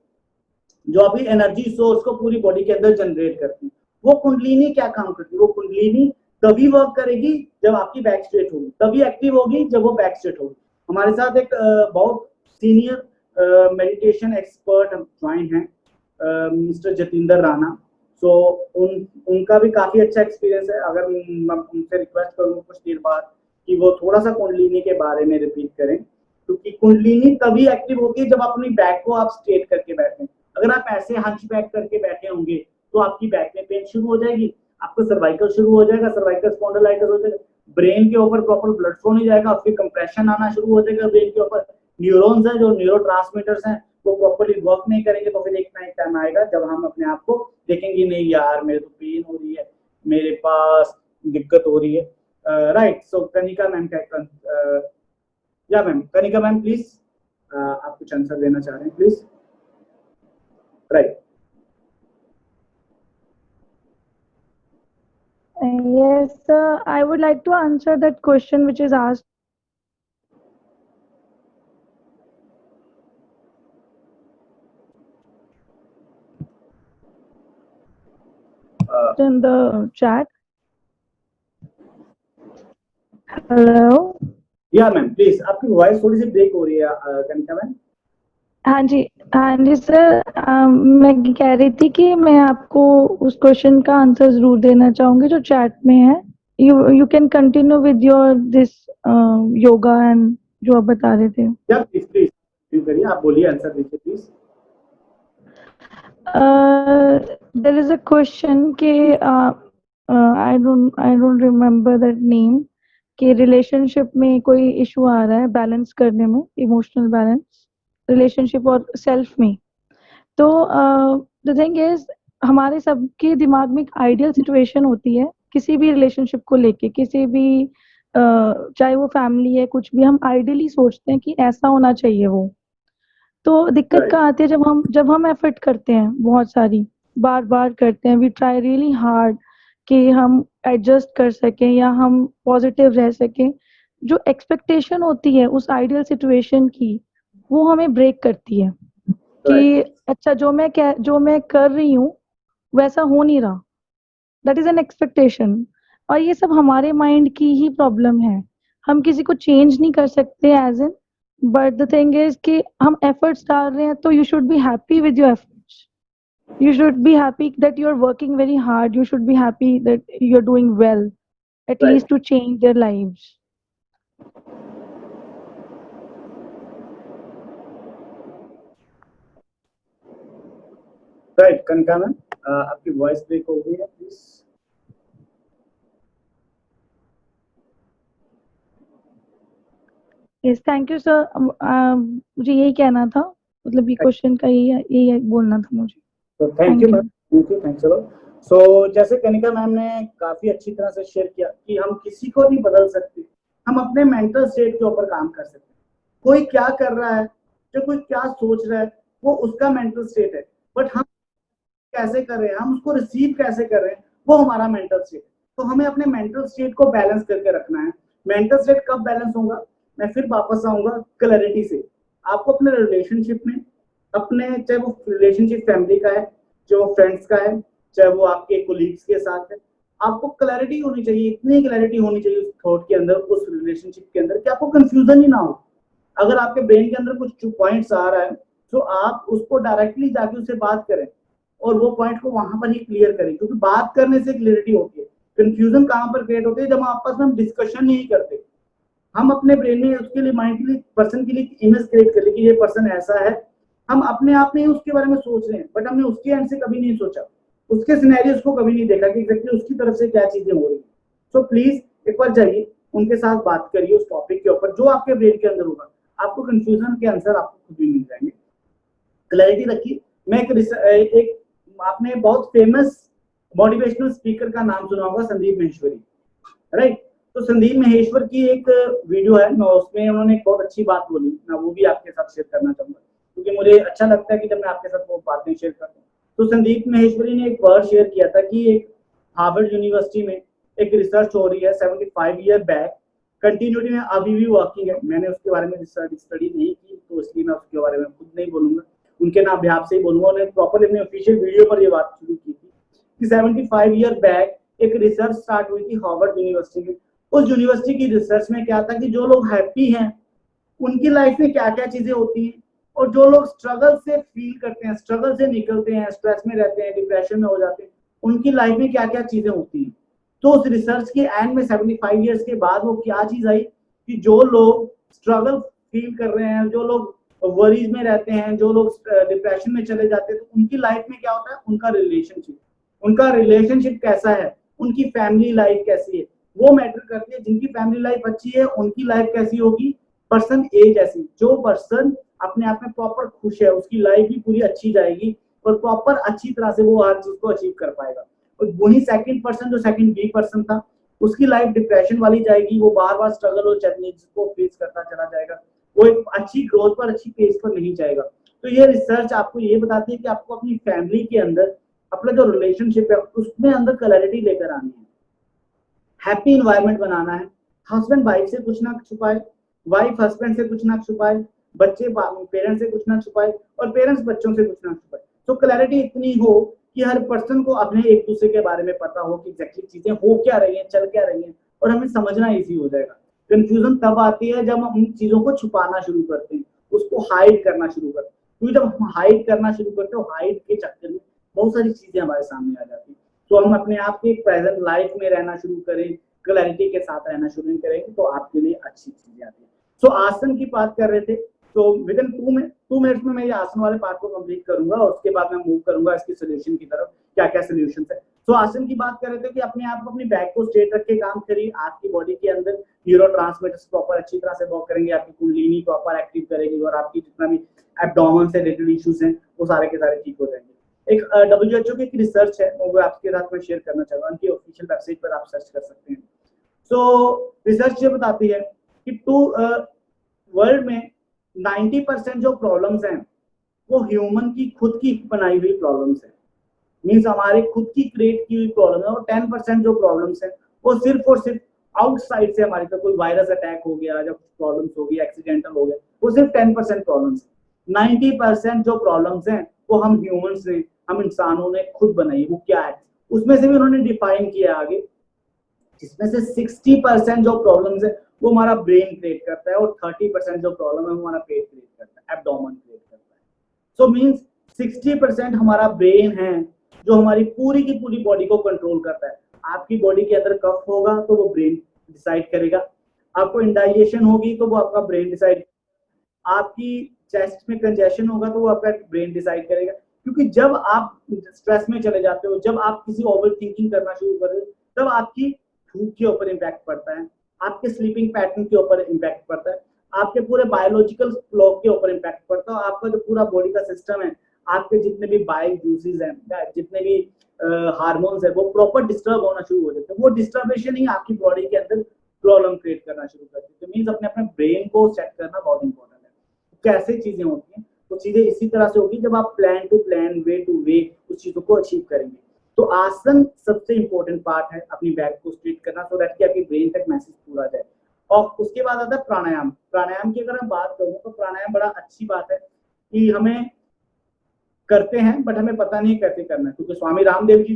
जो अभी एनर्जी सोर्स को पूरी बॉडी के अंदर जनरेट करती है। वो कुंडलिनी क्या काम करती है, वो कुंडलिनी तभी वर्क करेगी जब आपकी बैक स्ट्रेट होगी, तभी एक्टिव होगी जब वो बैक स्ट्रेट होगी। हमारे साथ एक बहुत सीनियर मेडिटेशन एक्सपर्ट ज्वाइन है, मिस्टर जतिंदर राणा। सो उनका भी काफी अच्छा एक्सपीरियंस है। अगर मैं उनसे रिक्वेस्ट करूँ कुछ देर बाद कि वो थोड़ा सा कुंडलिनी के बारे में रिपीट करें, क्योंकि कुंडलिनी तभी एक्टिव होती है जब अपनी बैक को आप स्ट्रेट करके बैठे। अगर आप ऐसे हंच बैक करके बैठे होंगे तो आपकी बैक में पेन शुरू हो जाएगी, आपको सर्वाइकल शुरू हो जाएगा, सर्वाइकल स्पॉन्डिलाइटिस हो जाएगा, ब्रेन के ऊपर प्रॉपर ब्लड फ्लो नहीं जाएगा, फिर कंप्रेशन आना शुरू हो जाएगा ब्रेन के ऊपर। न्यूरॉन्स हैं जो न्यूरोट्रांसमीटर्स हैं वो प्रॉपर्ली वर्क नहीं करेंगे, तो फिर एक ना एक टाइम आएगा जब हम अपने आप को देखेंगे नहीं यार मेरे तो पेन हो रही है, मेरे पास दिक्कत हो रही है। राइट। सो कनिका मैम का या मैम, कनिका मैम प्लीज, आप कुछ आंसर देना चाह रहे हैं please. Right.
Yes, I would like to answer that question which is asked in the chat. Hello.
या मैम प्लीज, आपकी वॉइस थोड़ी सी ब्रेक हो रही है कनिका मैम।
हाँ जी सर, मैं कह रही थी कि मैं आपको उस क्वेश्चन का आंसर जरूर देना चाहूंगी जो चैट में है। You can continue with your this yoga and जो आप बता रहे थे।
या प्लीज प्लीज करिए, आप बोलिए, आंसर दीजिए please.
There is a question के I don't remember that name, कि रिलेशनशिप में कोई इशू आ रहा है बैलेंस करने में, इमोशनल बैलेंस रिलेशनशिप और सेल्फ में। तो द थिंग इज, हमारे सबके दिमाग में एक आइडियल सिचुएशन होती है किसी भी रिलेशनशिप को लेके, किसी भी चाहे वो फैमिली है कुछ भी, हम आइडियली सोचते हैं कि ऐसा होना चाहिए वो। तो दिक्कत का आती है जब हम एफर्ट करते हैं, बहुत सारी बार करते हैं, वी ट्राई रियली हार्ड कि हम एडजस्ट कर सकें या हम पॉजिटिव रह सकें। जो एक्सपेक्टेशन होती है उस आइडियल सिचुएशन की, वो हमें ब्रेक करती है कि अच्छा जो मैं कर रही हूँ वैसा हो नहीं रहा, दैट इज एन एक्सपेक्टेशन। और ये सब हमारे माइंड की ही प्रॉब्लम है, हम किसी को चेंज नहीं कर सकते as in, but the thing is कि हम एफर्ट्स डाल रहे हैं तो you should be happy with your efforts, you should be happy that you're working very hard, you should be happy that you're doing well, at least to change their lives.
Right Kanika ma'am, आपकी वॉइस ब्रेक हो गई है please.
Yes, thank you sir. मुझे यही कहना था, मतलब ये क्वेश्चन का यही बोलना था मुझे।
तो thank you ma'am, thanks a lot. So जैसे कनिका मैम ने काफी अच्छी तरह से शेयर किया कि हम किसी को नहीं बदल सकते, हम अपने मेंटल स्टेट के ऊपर काम कर सकते हैं। कोई क्या कर रहा है, जो कोई क्या सोच रहा है, वो उसका मेंटल स्टेट है, बट हम कैसे कर रहे हैं, हम उसको रिसीव कैसे कर रहे हैं, वो हमारा मेंटल स्टेट है। तो हमें अपने मेंटल स्टेट को बैलेंस करके रखना है। मेंटल स्टेट कब बैलेंस होगा, मैं फिर वापस आऊंगा क्लैरिटी से। आपको अपने रिलेशनशिप में, अपने चाहे वो रिलेशनशिप फैमिली का है, चाहे वो फ्रेंड्स का है, चाहे वो आपके कोलीग्स के साथ है, आपको क्लैरिटी होनी चाहिए, इतनी क्लैरिटी होनी चाहिए उस थॉट के अंदर, उस रिलेशनशिप के अंदर, कि आपको कंफ्यूजन ही ना हो। अगर आपके ब्रेन के अंदर कुछ पॉइंट्स आ रहा है तो आप उसको डायरेक्टली जाके उससे बात करें और वो पॉइंट को वहां पर ही क्लियर करें, क्योंकि बात करने से क्लियरिटी होती है। कंफ्यूजन कहां पर क्रिएट होती है, जब आपस में हम डिस्कशन नहीं करते। हम अपने ब्रेन में उसके लिए, माइंड के लिए, पर्सन के लिए इमेज क्रिएट कर ले कि ये पर्सन ऐसा है, हम अपने आप में उसके बारे में सोच रहे हैं, बट हमने उसके एंड से कभी नहीं सोचा, उसके सिनेरियोस को कभी नहीं देखा कि एग्जैक्टली उसकी तरफ से क्या चीजें हो रही है। सो प्लीज एक बार जाइए, उनके साथ बात करिए उस टॉपिक के ऊपर जो आपके ब्रेन के अंदर होगा, आपको कंफ्यूजन के आंसर आपको खुद भी मिल जाएंगे। क्लैरिटी रखिए। मैं एक आपने बहुत फेमस मोटिवेशनल स्पीकर का नाम सुना होगा, संदीप माहेश्वरी, राइट? तो संदीप माहेश्वर की एक वीडियो है, मैं उसमें उन्होंने एक बहुत अच्छी बात बोली, मैं वो भी आपके साथ शेयर करना चाहूंगा क्योंकि मुझे अच्छा लगता है कि जब मैं आपके साथ वो बातें शेयर करता हूँ। तो संदीप माहेश्वरी ने एक वर्ड शेयर किया था कि एक हार्वर्ड यूनिवर्सिटी में एक रिसर्च हो रही है 75 ईयर बैक, कंटिन्यूटी में अभी भी वर्किंग है। मैंने उसके बारे में स्टडी नहीं की तो इसलिए मैं उसके बारे में खुद नहीं बोलूंगा, उनके नाम भी आपसे ही बोलूंगा। उन्होंने प्रॉपर अपने ऑफिशियल वीडियो पर ये बात शुरू की थी कि 75 ईयर बैक एक रिसर्च स्टार्ट हुई थी हार्वर्ड यूनिवर्सिटी में। उस यूनिवर्सिटी की रिसर्च में क्या था कि जो लोग हैप्पी हैं उनकी लाइफ में क्या क्या चीजें होती हैं, और जो लोग स्ट्रगल से फील करते हैं, स्ट्रगल से निकलते हैं, स्ट्रेस में रहते हैं, डिप्रेशन में हो जाते हैं, उनकी लाइफ में क्या क्या चीजें होती हैं। तो उस रिसर्च के एंड में 75 ईयर्स के बाद वो क्या चीज आई कि जो लोग स्ट्रगल फील कर रहे हैं, जो लोग वरीज में रहते हैं, जो लोग डिप्रेशन में चले जाते हैं, तो उनकी लाइफ में क्या होता है, उनका रिलेशनशिप कैसा है, उनकी फैमिली लाइफ कैसी है, वो मैटर करती है। जिनकी फैमिली लाइफ अच्छी है उनकी लाइफ कैसी होगी, पर्सन ए जैसी। जो पर्सन अपने आप में प्रॉपर खुश है उसकी लाइफ भी पूरी अच्छी जाएगी और प्रॉपर अच्छी तरह से वो हर चीज को अचीव कर पाएगा। और वही सेकंड पर्सन, जो सेकंड बी पर्सन था, उसकी लाइफ डिप्रेशन वाली जाएगी, वो बार बार स्ट्रगल और चैलेंज को फेस करता चला जाएगा, वो एक अच्छी ग्रोथ पर, अच्छी पेस पर नहीं जाएगा। तो ये रिसर्च आपको ये बताती है कि आपको अपनी फैमिली के अंदर अपना जो रिलेशनशिप है उसमें अंदर क्लैरिटी लेकर आनी है, हैप्पी इन्वायरमेंट बनाना है। हस्बैंड वाइफ से कुछ ना छुपाए, वाइफ हस्बैंड से कुछ ना छुपाए, बच्चे पेरेंट्स से कुछ ना छुपाए और पेरेंट्स बच्चों से कुछ ना छुपाए। तो क्लैरिटी इतनी हो कि हर पर्सन को अपने एक दूसरे के बारे में पता हो कि एग्जैक्टली चीजें हो क्या रही हैं, चल क्या रही हैं, और हमें समझना इजी हो जाएगा। कंफ्यूजन तब आती है जब हम उन चीजों को छुपाना शुरू करते हैं, उसको हाइड करना शुरू करते हैं, क्योंकि जब हम हाइड करना शुरू करते हैं, हाइड के चक्कर में बहुत सारी चीजें हमारे सामने आ जाती है। तो हम अपने आप के प्रेजेंट लाइफ में रहना शुरू करें, क्लैरिटी के साथ रहना शुरू करेंगे तो आपके लिए अच्छी चीजें आती है। सो आसन की बात कर रहे थे, तो विद इन 2 मिनट्स में मैं ये आसन वाले पार्ट को कंप्लीट करूंगा और उसके बाद मैं मूव करूंगा इसकी सोल्यूशन की तरफ, क्या क्या सोल्यूशन है। तो आसन की बात कर रहे थे कि अपने आप को, अपनी बैक को स्ट्रेट रख के काम करिए। आपकी बॉडी के अंदर न्यूरोट्रांसमीटर्स प्रॉपर अच्छी तरह से वर्क करेंगे, आपकी कुंडलिनी प्रॉपर एक्टिव करेगी और आपकी जितना भी एब्डोमेन से रिलेटेड इश्यूज हैं वो सारे के सारे ठीक हो जाएंगे। एक WHO की एक रिसर्च है वो आपके साथ में शेयर करना चाहूंगा, उनकी ऑफिशियल वेबसाइट पर आप सर्च कर सकते हैं। सो रिसर्च ये बताती है कि वर्ल्ड में 90% जो प्रॉब्लम्स हैं वो ह्यूमन की खुद की बनाई हुई प्रॉब्लम्स हैं, मींस हमारे खुद की क्रिएट की हुई प्रॉब्लम है। और 10% जो प्रॉब्लम्स हैं वो सिर्फ और सिर्फ आउटसाइड से हमारी तरफ, कोई वायरस अटैक हो गया, जब प्रॉब्लम्स हो गई, एक्सीडेंटल हो गया, वो सिर्फ 10% प्रॉब्लम्स। 90% जो प्रॉब्लम्स हैं वो हम ह्यूमंस ने, हम इंसानों ने खुद बनाई है। वो क्या है उसमें से भी उन्होंने डिफाइन किया आगे, जिसमें से 60% जो प्रॉब्लम्स है वो हमारा ब्रेन क्रिएट करता है और 30% जो प्रॉब्लम है वो हमारा पेट क्रिएट करता है, एब्डोमेन क्रिएट करता है। सो मींस 60% हमारा ब्रेन है जो हमारी पूरी की पूरी बॉडी को कंट्रोल करता है। आपकी बॉडी के अंदर कफ होगा तो वो ब्रेन डिसाइड करेगा, आपको इंडाइजेशन होगी तो वो आपका ब्रेन डिसाइड, आपकी चेस्ट में कंजेशन होगा तो वो आपका ब्रेन डिसाइड करेगा। क्योंकि जब आप स्ट्रेस में चले जाते हो, जब आप किसी ओवर थिंकिंग करना शुरू कर रहे हो, तब आपकी भूख के ऊपर इम्पैक्ट पड़ता है, आपके स्लीपिंग पैटर्न के ऊपर इम्पैक्ट पड़ता है, आपके पूरे बायोलॉजिकल क्लॉक के ऊपर इम्पैक्ट पड़ता है। आपका जो पूरा बॉडी का सिस्टम है, आपके जितने भी बाइल जूसेस हैं, जितने भी हार्मोन्स है, वो प्रॉपर डिस्टर्ब होना शुरू हो जाते हैं। वो डिस्टर्बेशन ही आपकी बॉडी के अंदर प्रॉब्लम क्रिएट करना शुरू करती है। तो मींस अपने अपने ब्रेन को सेट करना बहुत इंपॉर्टेंट है। कैसे चीजें होती हैं, तो चीजें इसी तरह से होगी जब आप plan to plan, way to way उस चीजों को अचीव करेंगे। तो आसन सबसे इंपॉर्टेंट पार्ट है, अपनी बैक को स्ट्रेट करना, सो दैट कि आपकी ब्रेन तक मैसेज पूरा जाए। और उसके बाद आता है प्राणायाम। प्राणायाम की अगर मैं बात करूं तो प्राणायाम बड़ा अच्छी बात है कि हमें करते हैं बट हमें पता नहीं कैसे करना है, क्योंकि स्वामी रामदेव जी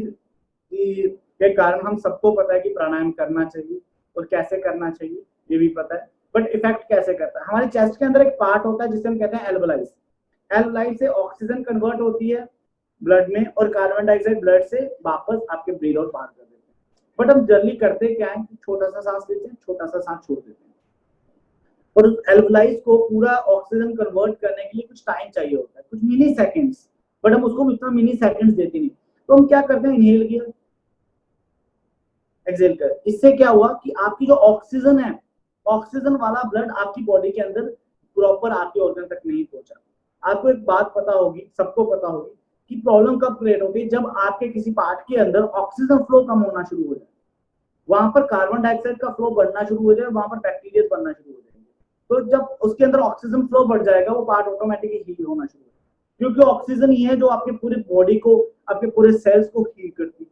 के कारण हम सबको पता है कि प्राणायाम करना चाहिए और कैसे करना चाहिए ये भी पता है, बट इफेक्ट कैसे करता है। हमारे चेस्ट के अंदर एक पार्ट होता है जिसे हम कहते हैं एल्वलाइज। एल्वलाइज से ऑक्सीजन कन्वर्ट होती है ब्लड में और कार्बन डाइऑक्साइड ब्लड से वापस आपके ब्रेन और बाहर कर देते हैं। बट हम जल्दी करते क्या है, छोटा सा सांस लेते हैं, छोटा सा सांस छोड़ देते हैं। और उस एल्वलाइज को पूरा ऑक्सीजन कन्वर्ट करने के लिए कुछ टाइम चाहिए होता है, कुछ मिली सेकेंड्स, बट हम उसको इतना मिली सेकेंड्स देते नहीं। तो हम क्या करते हैं, इनहेल किया, एक्सहेल कर। इससे क्या हुआ कि आपकी जो ऑक्सीजन है, ऑक्सीजन वाला ब्लड आपकी बॉडी के अंदर प्रॉपर आपके ऑर्गन तक नहीं पहुंचा। आपको एक बात पता होगी, सबको पता होगी कि प्रॉब्लम कब क्रिएट होती है, जब आपके किसी पार्ट के अंदर ऑक्सीजन फ्लो कम होना शुरू हो जाए, वहां पर कार्बन डाइऑक्साइड का फ्लो बढ़ना शुरू हो जाए, वहां पर बैक्टीरिया बनना शुरू हो जाएंगे। तो जब उसके अंदर ऑक्सीजन फ्लो बढ़ जाएगा, वो पार्ट ऑटोमेटिकली हील होना शुरू हो जाएगा, क्योंकि ऑक्सीजन ही है जो आपके पूरी बॉडी को, आपके पूरे सेल्स को हील करती है,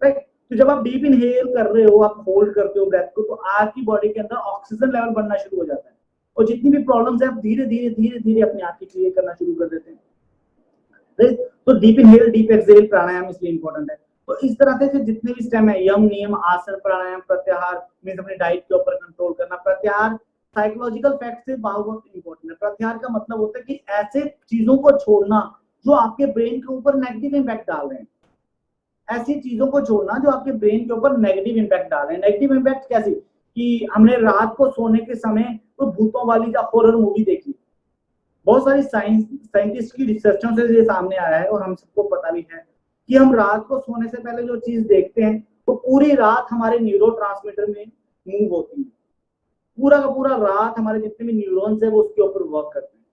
राइट। तो जब आप डीप इनहेल कर रहे हो, आप होल्ड करते हो ब्रेथ को, तो आपकी बॉडी के अंदर ऑक्सीजन लेवल बढ़ना शुरू हो जाता है, और जितनी भी प्रॉब्लम्स है आप धीरे धीरे धीरे धीरे अपने आप की क्लियर करना शुरू कर देते हैं, राइट। तो डीप इनहेल डीप एक्सहेल प्राणायाम इसलिए इंपॉर्टेंट है। तो इस तरह से जितने भी स्टेम है, यम, नियम, आसन, प्राणायाम, प्रत्याहार, मींस अपनी डाइट के ऊपर कंट्रोल करना। प्रत्याहार साइकोलॉजिकल फैक्ट से बहुत इंपॉर्टेंट है। प्रत्याहार का मतलब होता है कि ऐसे चीजों को छोड़ना जो आपके ब्रेन के ऊपर नेगेटिव इंपैक्ट डाल रहे हैं, ऐसी चीजों को छोड़ना जो आपके ब्रेन के ऊपर नेगेटिव इंपैक्ट डाल रहे हैं। नेगेटिव इंपैक्ट कैसे, कि हमने रात को सोने के समय तो भूतों वाली या हॉरर मूवी देखी, बहुत सारी साइंटिस्ट की रिसर्चों से ये सामने आया है, और हम सबको पता भी है कि हम रात को सोने से पहले जो चीज देखते हैं वो पूरी रात हमारे न्यूरोट्रांसमीटर में मूव होती है, पूरा का पूरा रात हमारे जितने भी न्यूरॉन्स है वो उसके ऊपर वर्क करते हैं,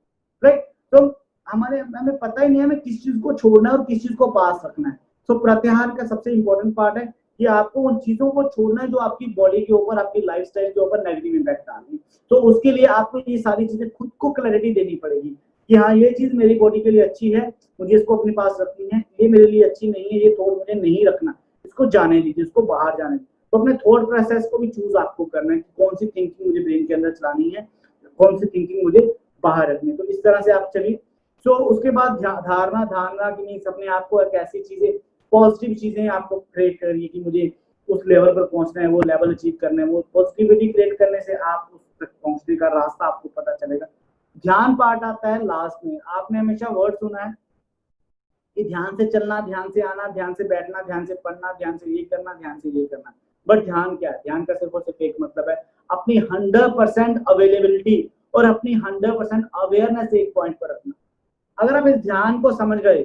राइट। तो हमें पता ही नहीं है हमें किस चीज को छोड़ना है और किस चीज को पास रखना है। तो प्रत्याहार का सबसे इंपॉर्टेंट पार्ट है कि आपको उन चीजों को छोड़ना है जो आपकी बॉडी के ऊपर, आपकी लाइफस्टाइल के ऊपर नेगेटिव इंपैक्ट डाल रही है। तो उसके लिए आपको ये सारी चीजें खुद को क्लैरिटी देनी पड़ेगी कि हाँ, ये चीज मेरी बॉडी के लिए अच्छी है, मुझे इसको अपने पास रखनी है, ये मेरे लिए अच्छी नहीं है, ये थॉट मुझे नहीं रखना, इसको जाने दीजिए, इसको बाहर जाने दीजिए। तो अपने थॉट प्रोसेस को भी चूज आपको करना है कि कौन सी थिंकिंग मुझे ब्रेन के अंदर चलानी है, कौन सी थिंकिंग मुझे बाहर रखनी है। तो इस तरह से आप चलिए। तो उसके बाद धारणा कि नहीं, अपने आप को एक ऐसी चीजें, पॉजिटिव चीजें आपको क्रिएट करिए कि मुझे उस लेवल पर पहुंचना है, वो लेवल अचीव करना है। वो पॉजिटिविटी क्रिएट करने से आप उस तक पहुंचने का रास्ता आपको पता चलेगा। ध्यान पार्ट आता है लास्ट में। आपने हमेशा वर्ड सुना है कि ध्यान से चलना, ध्यान से आना, ध्यान से बैठना, ध्यान से पढ़ना, ध्यान से ये करना, ध्यान से ये करना। बट ध्यान क्या है? ध्यान का सिर्फ और सिर्फ एक मतलब है अपनी 100% अवेलेबिलिटी और अपनी 100% अवेयरनेस एक पॉइंट पर रखना। अगर आप इस ध्यान को समझ गए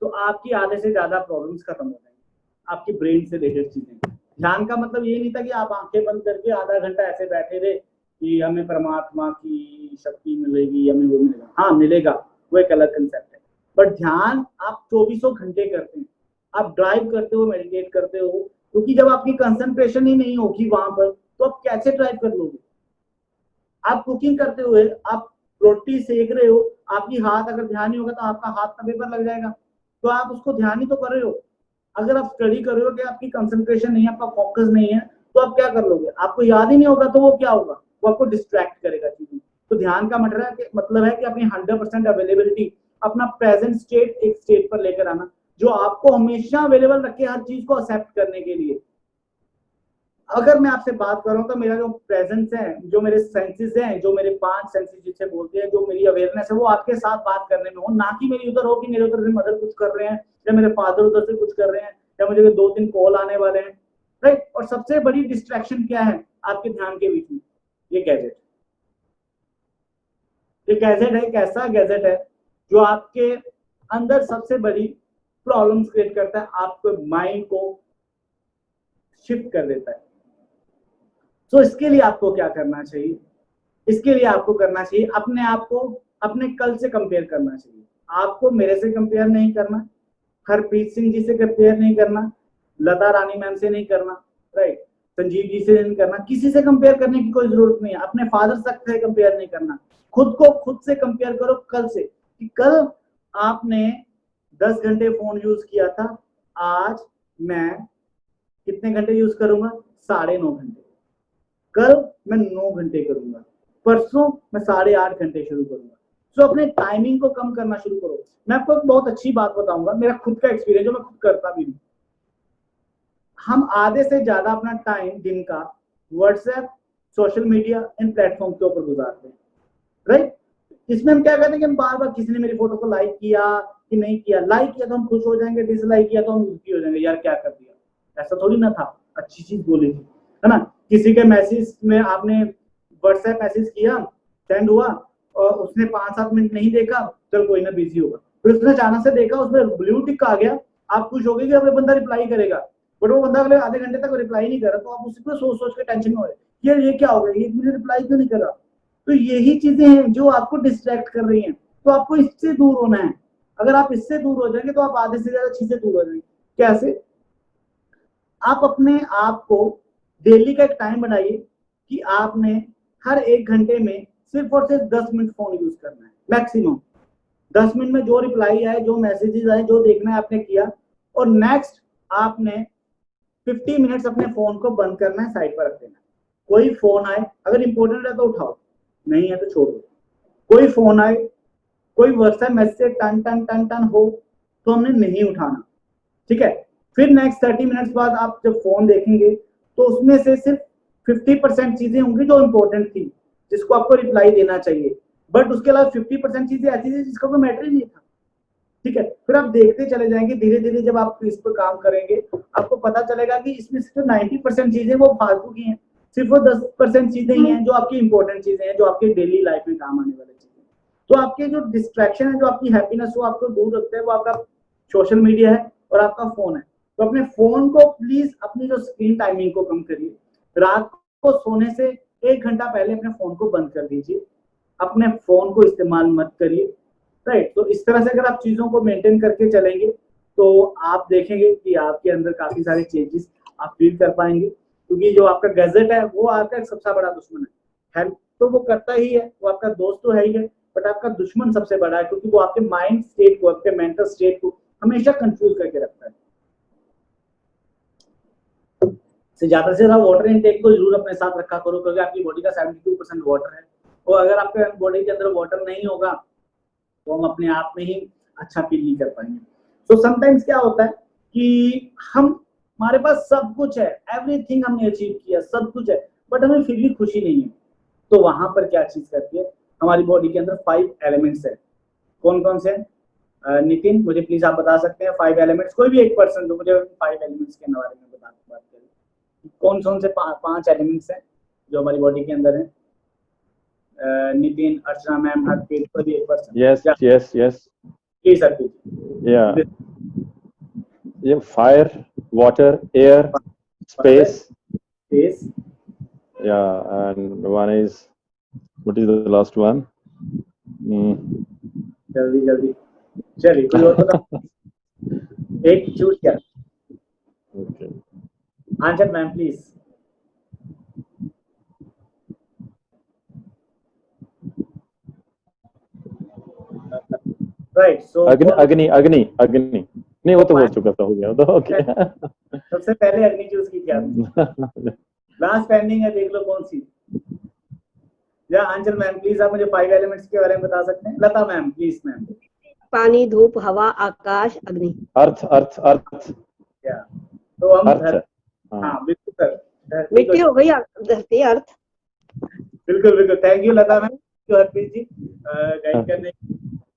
तो आपकी आधे से ज्यादा प्रॉब्लम्स खत्म हो जाएंगी, आपकी ब्रेन से रिलेटेड चीजें। ध्यान का मतलब ये नहीं था कि आप आंखें बंद करके आधा घंटा ऐसे बैठे रहे कि हमें परमात्मा की शक्ति मिलेगी, हमें वो मिलेगा। हाँ, मिलेगा, वो एक अलग कंसेप्ट है। बट ध्यान आप 24 घंटे करते हैं। आप ड्राइव करते हो, मेडिटेट करते हो, क्योंकि जब आपकी कंसंट्रेशन ही नहीं होगी वहां पर तो आप कैसे ड्राइव कर लोगे? आप कुकिंग करते हुए आप रोटी सेक रहे हो, आपकी हाथ अगर ध्यान नहीं होगा तो आपका हाथ तवे पर लग जाएगा, तो आप उसको ध्यान ही तो कर रहे हो। अगर आप स्टडी कर रहे हो कि आपकी कंसंट्रेशन नहीं है, आपका फोकस नहीं है, तो आप क्या कर लोगे? आपको याद ही नहीं होगा तो वो क्या होगा? वो आपको डिस्ट्रैक्ट करेगा चीजें। तो ध्यान का मतलब है कि अपनी 100% अवेलेबिलिटी, अपना प्रेजेंट स्टेट एक स्टेट पर लेकर आना जो आपको हमेशा अवेलेबल रखे हर चीज को एक्सेप्ट करने के लिए। अगर मैं आपसे बात कर रहा हूं तो मेरा जो प्रेजेंस है, जो मेरे सेंसेस हैं, जो मेरे 5 सेंसेस जिसे बोलते हैं, जो मेरी अवेयरनेस है, वो आपके साथ बात करने में हो, ना कि मेरी उधर हो कि मेरे उधर से मदर कुछ कर रहे हैं या मेरे फादर उधर से कुछ कर रहे हैं या मुझे 2-3 कॉल आने वाले हैं, राइट। और सबसे बड़ी डिस्ट्रैक्शन क्या है आपके ध्यान के बीच में? ये गैजेट। ये गैजेट है, एक ऐसा गैजेट है जो आपके अंदर सबसे बड़ी प्रॉब्लम्स क्रिएट करता है, आपके माइंड को शिफ्ट कर देता है। तो इसके लिए आपको क्या करना चाहिए? इसके लिए आपको करना चाहिए अपने आप को अपने कल से कंपेयर करना चाहिए। आपको मेरे से कंपेयर नहीं करना, हरप्रीत सिंह जी से कंपेयर नहीं करना, लता रानी मैम से नहीं करना, राइट, संजीव जी से नहीं करना, किसी से कंपेयर करने की कोई जरूरत नहीं है। अपने फादर तक से कंपेयर नहीं करना, खुद को खुद से कंपेयर करो कल से, कि कल आपने 10 घंटे फोन यूज किया था, आज मैं कितने घंटे यूज करूंगा? 9.5 घंटे। कल मैं 9 घंटे करूंगा, परसों मैं 8.5 घंटे शुरू करूंगा। तो अपने टाइमिंग को कम करना शुरू करो। मैं आपको एक बहुत अच्छी बात बताऊंगा, मेरा खुद का एक्सपीरियंस जो मैं खुद करता भी हूँ। हम आधे से ज्यादा अपना टाइम दिन का व्हाट्सएप, सोशल मीडिया, इन प्लेटफॉर्म के ऊपर गुजारते हैं, राइट। इसमें हम क्या करते हैं कि हम बार बार किसी ने मेरी फोटो को लाइक किया कि नहीं किया, लाइक किया तो हम खुश हो जाएंगे, डिसलाइक किया तो हम दुखी हो जाएंगे, यार क्या कर दिया, ऐसा थोड़ी ना था, अच्छी चीज बोली थी, है ना। किसी के मैसेज में आपने व्हाट्सएप मैसेज किया सेंड हुआ और उसने 5-7 मिनट नहीं देखा, चल कोई ना बिजी होगा, फिर उसने अचानक से देखा उसमें ब्लू टिक आ गया, आप खुश हो गए कि अब ये बंदा रिप्लाई करेगा, बट वो बंदा अगले आधे घंटे तक रिप्लाई नहीं कर रहा, तो आप उसी पे सोच सोच के टेंशन में हो रहे यार ये क्या हो गया, ये मुझे रिप्लाई क्यों नहीं कर रहा। तो यही चीजें हैं जो आपको डिस्ट्रैक्ट कर रही हैं, तो आपको इससे दूर होना है। अगर आप इससे दूर हो जाएंगे तो आप आधे से ज्यादा चीजें दूर हो जाएंगे। कैसे? आप अपने आप को डेली का एक टाइम बनाइए कि आपने हर 1 घंटे में सिर्फ और सिर्फ 10 मिनट फोन यूज करना है मैक्सिमम। 10 मिनट में जो रिप्लाई आए, जो मैसेजेस आए, जो देखना है आपने किया, और नेक्स्ट आपने 50 मिनट्स अपने फोन को बंद करना है, साइड पर रख देना। कोई फोन आए, अगर इंपॉर्टेंट है तो उठाओ, नहीं है तो छोड़ दो। कोई फोन आए, कोई व्हाट्सएप मैसेज टन टन टन टन हो तो हमने नहीं उठाना, ठीक है। फिर नेक्स्ट 30 मिनट्स बाद आप जब फोन देखेंगे तो उसमें से सिर्फ 50% चीजें होंगी जो इंपॉर्टेंट थी, जिसको आपको रिप्लाई देना चाहिए, बट उसके अलावा 50% चीजें ऐसी थी जिसका कोई मैटर ही नहीं था, ठीक है। फिर आप देखते चले जाएंगे, धीरे धीरे जब आप इस पर काम करेंगे आपको पता चलेगा कि इसमें सिर्फ 90% चीजें वो फालतू की हैं, सिर्फ वो 10% चीजें ही हैं जो आपकी इंपॉर्टेंट चीजें हैं, जो आपकी डेली लाइफ में काम आने वाली चीजें। तो आपके जो डिस्ट्रैक्शन है, जो आपकी हैप्पीनेस को आपको दूर रखता है, वो आपका सोशल मीडिया है और आपका फोन है। तो अपने फोन को प्लीज, अपनी जो स्क्रीन टाइमिंग को कम करिए। रात को सोने से 1 घंटा पहले अपने फोन को बंद कर दीजिए, अपने फोन को इस्तेमाल मत करिए, राइट। तो इस तरह से अगर आप चीजों को मेंटेन करके चलेंगे तो आप देखेंगे कि आपके अंदर काफी सारे चेंजेस आप फील कर पाएंगे, क्योंकि जो आपका गैजेट है वो आपका एक सबसे बड़ा दुश्मन है। हेल्प तो वो करता ही है, वो आपका दोस्त तो है ही है, बट आपका दुश्मन सबसे बड़ा है, क्योंकि वो आपके माइंड स्टेट को, आपके मेंटल स्टेट को हमेशा कंफ्यूज करके रखता है। ज्यादा से ज्यादा वाटर इनटेक को जरूर अपने साथ रखा करो, क्योंकि आपकी बॉडी का 72% वाटर है, और अगर आपके बॉडी के अंदर वाटर नहीं होगा तो हम अपने आप में ही अच्छा फील नहीं कर पाएंगे। तो समटाइम्स क्या होता है कि हमारे पास सब कुछ है, एवरीथिंग हमने अचीव किया, सब कुछ है, बट हमें फिर भी खुशी नहीं है। तो वहां पर क्या चीज करती है, हमारी बॉडी के अंदर 5 एलिमेंट्स है। कौन कौन से? नितिन मुझे प्लीज आप बता सकते हैं 5 एलिमेंट्स, कोई भी एक पर्सन जो मुझे 5 एलिमेंट्स के बारे में बात करें। कौन कौन से 5 एलिमेंट्स हैं जो हमारी बॉडी के अंदर है? नितिन, अर्चना मैम, हरप्रीत, कोई भी एक पर्सन।
Yes
please Harpreet.
या ये fire, water, air, space, and one is, what is the last one?
जल्दी चलिए, कोई और बता। एक चूज क्या?
Okay.
Aanchal ma'am please. Right, so
Agni नहीं, वो तो हो चुका था, हो गया तो ओके।
सबसे पहले अग्नि चूज की क्या? लास्ट पेंडिंग है, देख लो कौन सी। या आंचल मैम प्लीज, आप मुझे 5 एलिमेंट्स के बारे में बता सकते हैं? लता मैम प्लीज। मैम
पानी, धूप, हवा, आकाश, अग्नि।
अर्थ
क्या? तो हम
अर्थ,
हाँ बिल्कुल सर,
मिट्टी हो गई, धरती, अर्थ।
बिल्कुल thank you Lata ma'am, Harpreet ji guide करने।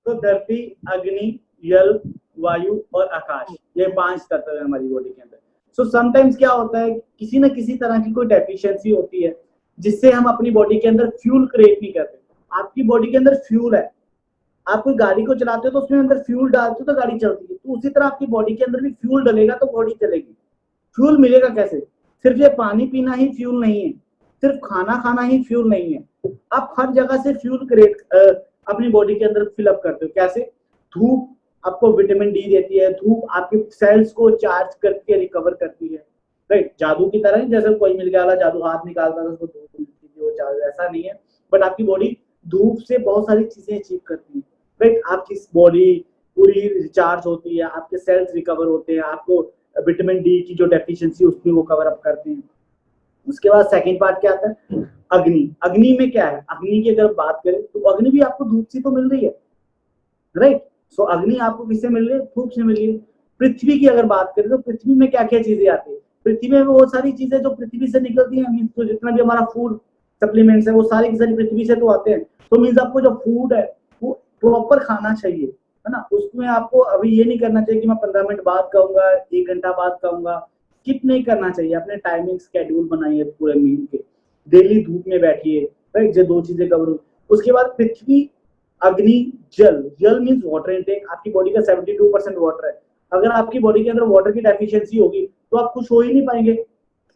तो धरती, अग्नि, जल, वायु और आकाश, ये 5 तत्व है हमारी बॉडी के अंदर। सो समटाइम्स क्या होता है, किसी न किसी तरह की कोई डेफिशिएंसी होती है जिससे हम अपनी बॉडी के अंदर फ्यूल क्रिएट नहीं करते। आपकी बॉडी के अंदर फ्यूल है, आप कोई गाड़ी को चलाते हो तो उसमें अंदर फ्यूल डालते हो तो गाड़ी चलती है, तो उसी तरह आपकी बॉडी के अंदर भी फ्यूल डलेगा तो बॉडी चलेगी। फ्यूल मिलेगा कैसे? सिर्फ ये पानी पीना ही फ्यूल नहीं है, सिर्फ खाना खाना ही फ्यूल नहीं है। आप हर जगह से फ्यूल क्रिएट अपनी बॉडी के अंदर फिलअप करते हो। कैसे? धूप आपको विटामिन डी देती है, धूप आपके सेल्स को चार्ज करके रिकवर करती है, राइट। जादू की तरह, जैसे कोई मिल गया वाला जादू हाथ निकालता था उसको धूप मिलती थी, वो चार्ज, ऐसा नहीं है, बट आपकी बॉडी धूप से बहुत सारी चीजें अचीव करती है, राइट। आपकी बॉडी पूरी रिचार्ज होती है, आपके सेल्स रिकवर होते हैं, आपको विटामिन डी की जो डेफिशिएंसी उसमें वो कवर अप करते हैं। उसके बाद सेकंड पार्ट क्या आता है? अग्नि में क्या है? अग्नि की अगर बात करें तो अग्नि भी आपको धूप से तो मिल रही है, राइट। सो अग्नि आपको किससे मिल रही है? धूप से मिल रही है। पृथ्वी की अगर बात करें तो पृथ्वी में क्या क्या चीजें आती है? पृथ्वी में वो सारी चीजें जो पृथ्वी से निकलती है, तो जितना भी हमारा फूड सप्लीमेंट्स है वो सारी की सारी पृथ्वी से तो आते हैं। तो मीन्स आपको जो फूड है वो प्रॉपर खाना चाहिए, है ना। उसमें आपको अभी ये नहीं करना चाहिए कि मैं 15 मिनट बाद खाऊंगा, 1 घंटा बाद खाऊंगा, स्किप नहीं करना चाहिए। अपने टाइमिंग शेड्यूल बनाइए पूरे मील के, डेली धूप में बैठिए, राइट। जो 2 चीजें कवर हो उसके बाद पृथ्वी अग्नि जल, जल मीन्स वाटर इनटेक, आपकी बॉडी का 72% वाटर है। अगर आपकी बॉडी के अंदर वाटर की डेफिशिएंसी होगी तो आप खुश हो ही नहीं पाएंगे,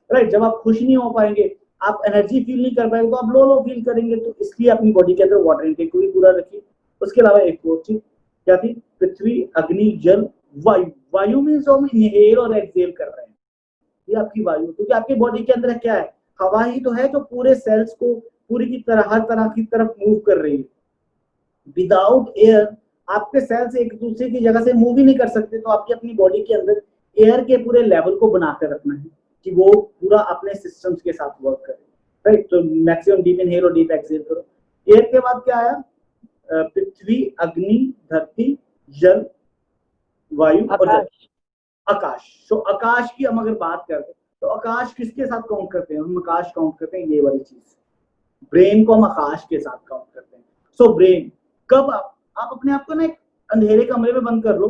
राइट। जब आप खुश नहीं हो पाएंगे, आप एनर्जी फील नहीं कर पाएंगे, तो आप लो लो फील करेंगे। तो इसलिए अपनी बॉडी के अंदर वाटर इनटेक को भी पूरा रखिए। उसके अलावा एक और चीज क्या थी, पृथ्वी अग्नि जल वायु। वायु मीन्स हम इनहेल और एक्सहेल कर रहे हैं, ये आपकी वायु, क्योंकि आपकी बॉडी के अंदर क्या है, हवा ही तो है जो पूरे सेल्स को पूरी की तरह हर तरह की तरफ मूव कर रही है। विदाउट एयर आपके सेल्स एक दूसरे की जगह से मूव ही नहीं कर सकते। तो आपकी अपनी बॉडी के अंदर एयर के पूरे लेवल को बनाकर रखना है कि वो पूरा अपने सिस्टम्स के साथ वर्क करे, राइट। तो मैक्सिमम डीप इनहेल और डीप एक्सहेल करो। एयर के बाद क्या आया, पृथ्वी अग्नि धरती जल वायु और जल, आकाश। तो आकाश की हम अगर बात करते तो आकाश किसके साथ काउंट करते हैं, हम आकाश काउंट करते हैं ये वाली चीज, ब्रेन को हम आकाश के साथ काउंट करते हैं। सो ब्रेन कब आप अपने आप को ना एक अंधेरे कमरे में बंद कर लो,